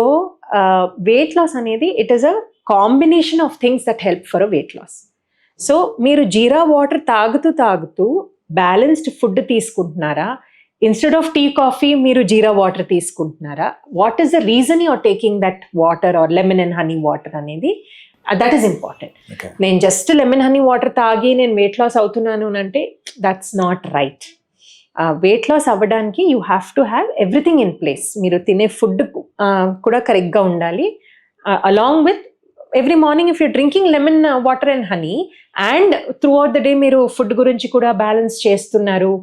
weight loss అనేది it is a combination of things that help for a weight loss. So మీరు జీరా వాటర్ తాగుతూ బ్యాలెన్స్డ్ ఫుడ్ తీసుకుంటున్నారా, instead of tea coffee మీరు జీరా water తీసుకుంటున్నారా, what is the reason you are taking that water or lemon and honey water అనేది, that is important. నేను just lemon honey water తాగి నేను వెయిట్ లాస్ అవుతున్నాను అంటే that's not right. Weight loss అవ్వడానికి you have to have everything in place. మీరు తినే food కూడా కరెక్ట్గా ఉండాలి. Along with every morning if you drinking lemon water and honey, and throughout the day మీరు food గురించి కూడా బ్యాలెన్స్ చేస్తున్నారు,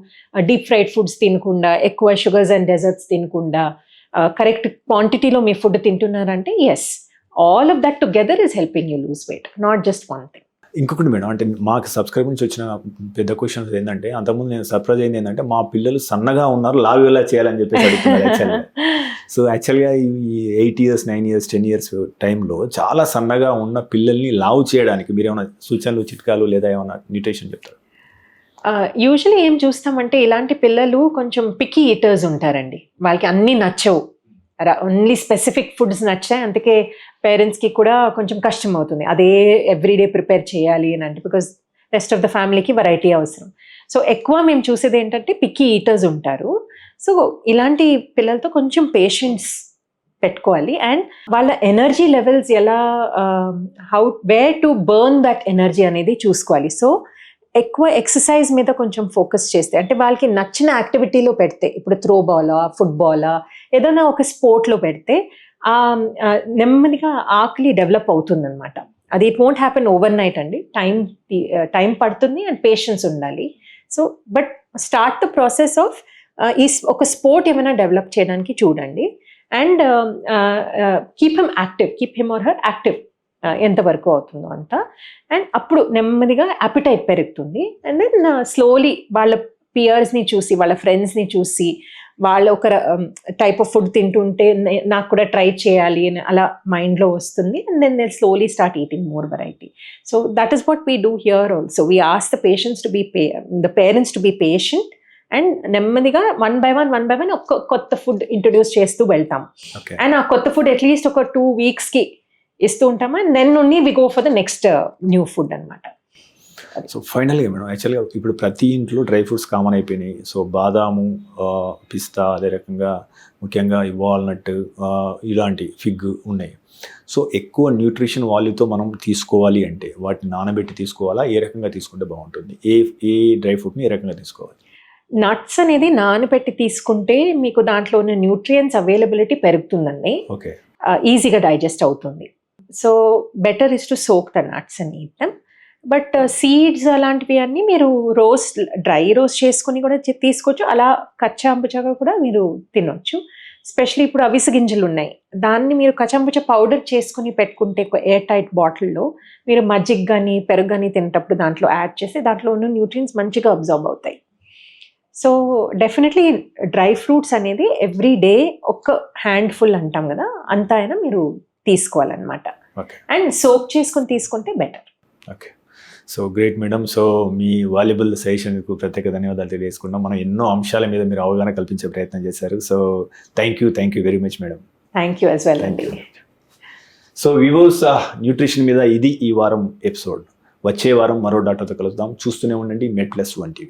డీప్ ఫ్రైడ్ ఫుడ్స్ తినకుండా, ఎక్కువ షుగర్స్ అండ్ డెజర్ట్స్ తినకుండా, కరెక్ట్ క్వాంటిటీలో మీ ఫుడ్ తింటున్నారంటే yes, all of that together is helping you lose weight, not just one thing. ఇంకొకటి మేడం, అంటే మాకు సబ్స్క్రైబ్ నుంచి వచ్చిన పెద్ద క్వశ్చన్స్ ఏంటంటే, అంతకుముందు నేను సర్ప్రైజ్ అయింది ఏంటంటే మా పిల్లలు సన్నగా ఉన్నారు, లావు ఎలా చేయాలని చెప్పేసి అడుగుతున్నారు యాక్చువల్గా. సో యాక్చువల్గా ఈ 8 years 9 years 10 years టైంలో చాలా సన్నగా ఉన్న పిల్లల్ని లావు చేయడానికి మీరు ఏమైనా సూచనలు, చిట్కాలు లేదా ఏమైనా న్యూట్రిషన్ చెప్తారు? యూజువల్లీ ఏం చూస్తామంటే ఇలాంటి పిల్లలు కొంచెం పిక్కీ ఈటర్స్ ఉంటారండి. వాళ్ళకి అన్నీ నచ్చవు, ఓన్లీ స్పెసిఫిక్ ఫుడ్స్ నచ్చాయి, అందుకే పేరెంట్స్కి కూడా కొంచెం కష్టం అవుతుంది అదే ఎవ్రీడే ప్రిపేర్ చేయాలి అని అంటే, బికాజ్ రెస్ట్ ఆఫ్ ద ఫ్యామిలీకి వెరైటీ అవసరం. సో ఎక్కువ మేము చూసేది ఏంటంటే పిక్కీ ఈటర్స్ ఉంటారు. సో ఇలాంటి పిల్లలతో కొంచెం పేషెన్స్ పెట్టుకోవాలి, అండ్ వాళ్ళ ఎనర్జీ లెవెల్స్ ఎలా, where to burn that energy అనేది చూసుకోవాలి. సో ఎక్కువ ఎక్సర్సైజ్ మీద కొంచెం ఫోకస్ చేస్తే, అంటే వాళ్ళకి నచ్చిన యాక్టివిటీలో పెడితే, ఇప్పుడు త్రో బాలా, ఫుట్బాలా, ఏదైనా ఒక స్పోర్ట్లో పెడితే నెమ్మదిగా ఆకలి డెవలప్ అవుతుందన్నమాట. అది it won't happen over night అండి, టైం పడుతుంది అండ్ పేషెన్స్ ఉండాలి. So but start the process of ఈ ఒక స్పోర్ట్ ఏమైనా డెవలప్ చేయడానికి చూడండి, and keep him or her active ఎంతవరకు అవుతుందో అంత, అండ్ అప్పుడు నెమ్మదిగా అపిటైట్ పెరుగుతుంది. అండ్ దెన్ స్లోలీ వాళ్ళ పియర్స్ని చూసి, వాళ్ళ ఫ్రెండ్స్ని చూసి, వాళ్ళ ఒక టైప్ ఆఫ్ ఫుడ్ తింటుంటే నాకు కూడా ట్రై చేయాలి అని అలా మైండ్లో వస్తుంది. And then they slowly start eating more variety. So that is what we do here also. We ask the patients to be the parents to be patient and నెమ్మదిగా one by one ఒక కొత్త food introduce చేస్తూ వెళ్తాం. Okay. And ఆ కొత్త food at least ఒక 2 weeksకి ఇస్తూ ఉంటాము. And then only we go for the next new food అనమాట. సో ఫైనల్గా మేడం, యాక్చువల్గా ఇప్పుడు ప్రతి ఇంట్లో డ్రై ఫ్రూట్స్ కామన్ అయిపోయినాయి. సో బాదాము, పిస్తా, అదే రకంగా ముఖ్యంగా ఈ వాల్నట్, ఇలాంటి ఫిగ్ ఉన్నాయి. సో ఎక్కువ న్యూట్రిషన్ వాల్యూతో మనం తీసుకోవాలి అంటే వాటిని నానబెట్టి తీసుకోవాలా, ఏ రకంగా తీసుకుంటే బాగుంటుంది? ఏ డ్రై ఫ్రూట్ని ఏ రకంగా తీసుకోవాలి? నట్స్ అనేది నానబెట్టి తీసుకుంటే మీకు దాంట్లో ఉన్న న్యూట్రియంట్స్ అవైలబిలిటీ పెరుగుతుందండి. ఓకే. ఈజీగా డైజెస్ట్ అవుతుంది. So better is to soak the nuts and eat them. But seeds అలాంటివి అన్నీ మీరు డ్రై రోస్ట్ చేసుకుని కూడా తీసుకోవచ్చు. అలా కచ్చాంపుచగా కూడా మీరు తినొచ్చు. స్పెషల్లీ ఇప్పుడు అవిసె గింజలు ఉన్నాయి, దాన్ని మీరు కచ్చాంపుచ పౌడర్ చేసుకుని పెట్టుకుంటే ఎయిర్ టైట్ బాటిల్లో మీరు మజ్జిగ కానీ పెరుగు కానీ తినేటప్పుడు దాంట్లో యాడ్ చేసి దాంట్లో ఉన్న న్యూట్రియన్స్ మంచిగా అబ్జర్వ్ అవుతాయి. సో డెఫినెట్లీ డ్రై ఫ్రూట్స్ అనేది ఎవ్రీ డే ఒక హ్యాండ్ఫుల్ అంటాం కదా, అంత అయినా మీరు తీసుకోవాలన్నమాట. ఓకే. అండ్ సోక్ చేసుకొని తీసుకుంటే better. Okay. So great madam. So మీ వాల్యుబుల్ సజెషన్కు ప్రత్యేక ధన్యవాదాలు తెలియజేసుకున్నాం. మనం ఎన్నో అంశాల మీద మీరు అవగాహన కల్పించే ప్రయత్నం చేశారు. So thank you very much madam. Thank you as well అండి. సో వివోస్, న్యూట్రిషన్ మీద ఇది ఈ వారం ఎపిసోడ్. వచ్చే వారం మరో డాటాతో కలుద్దాం. చూస్తూనే ఉండండి మెడ్ ప్లస్ 1 TV.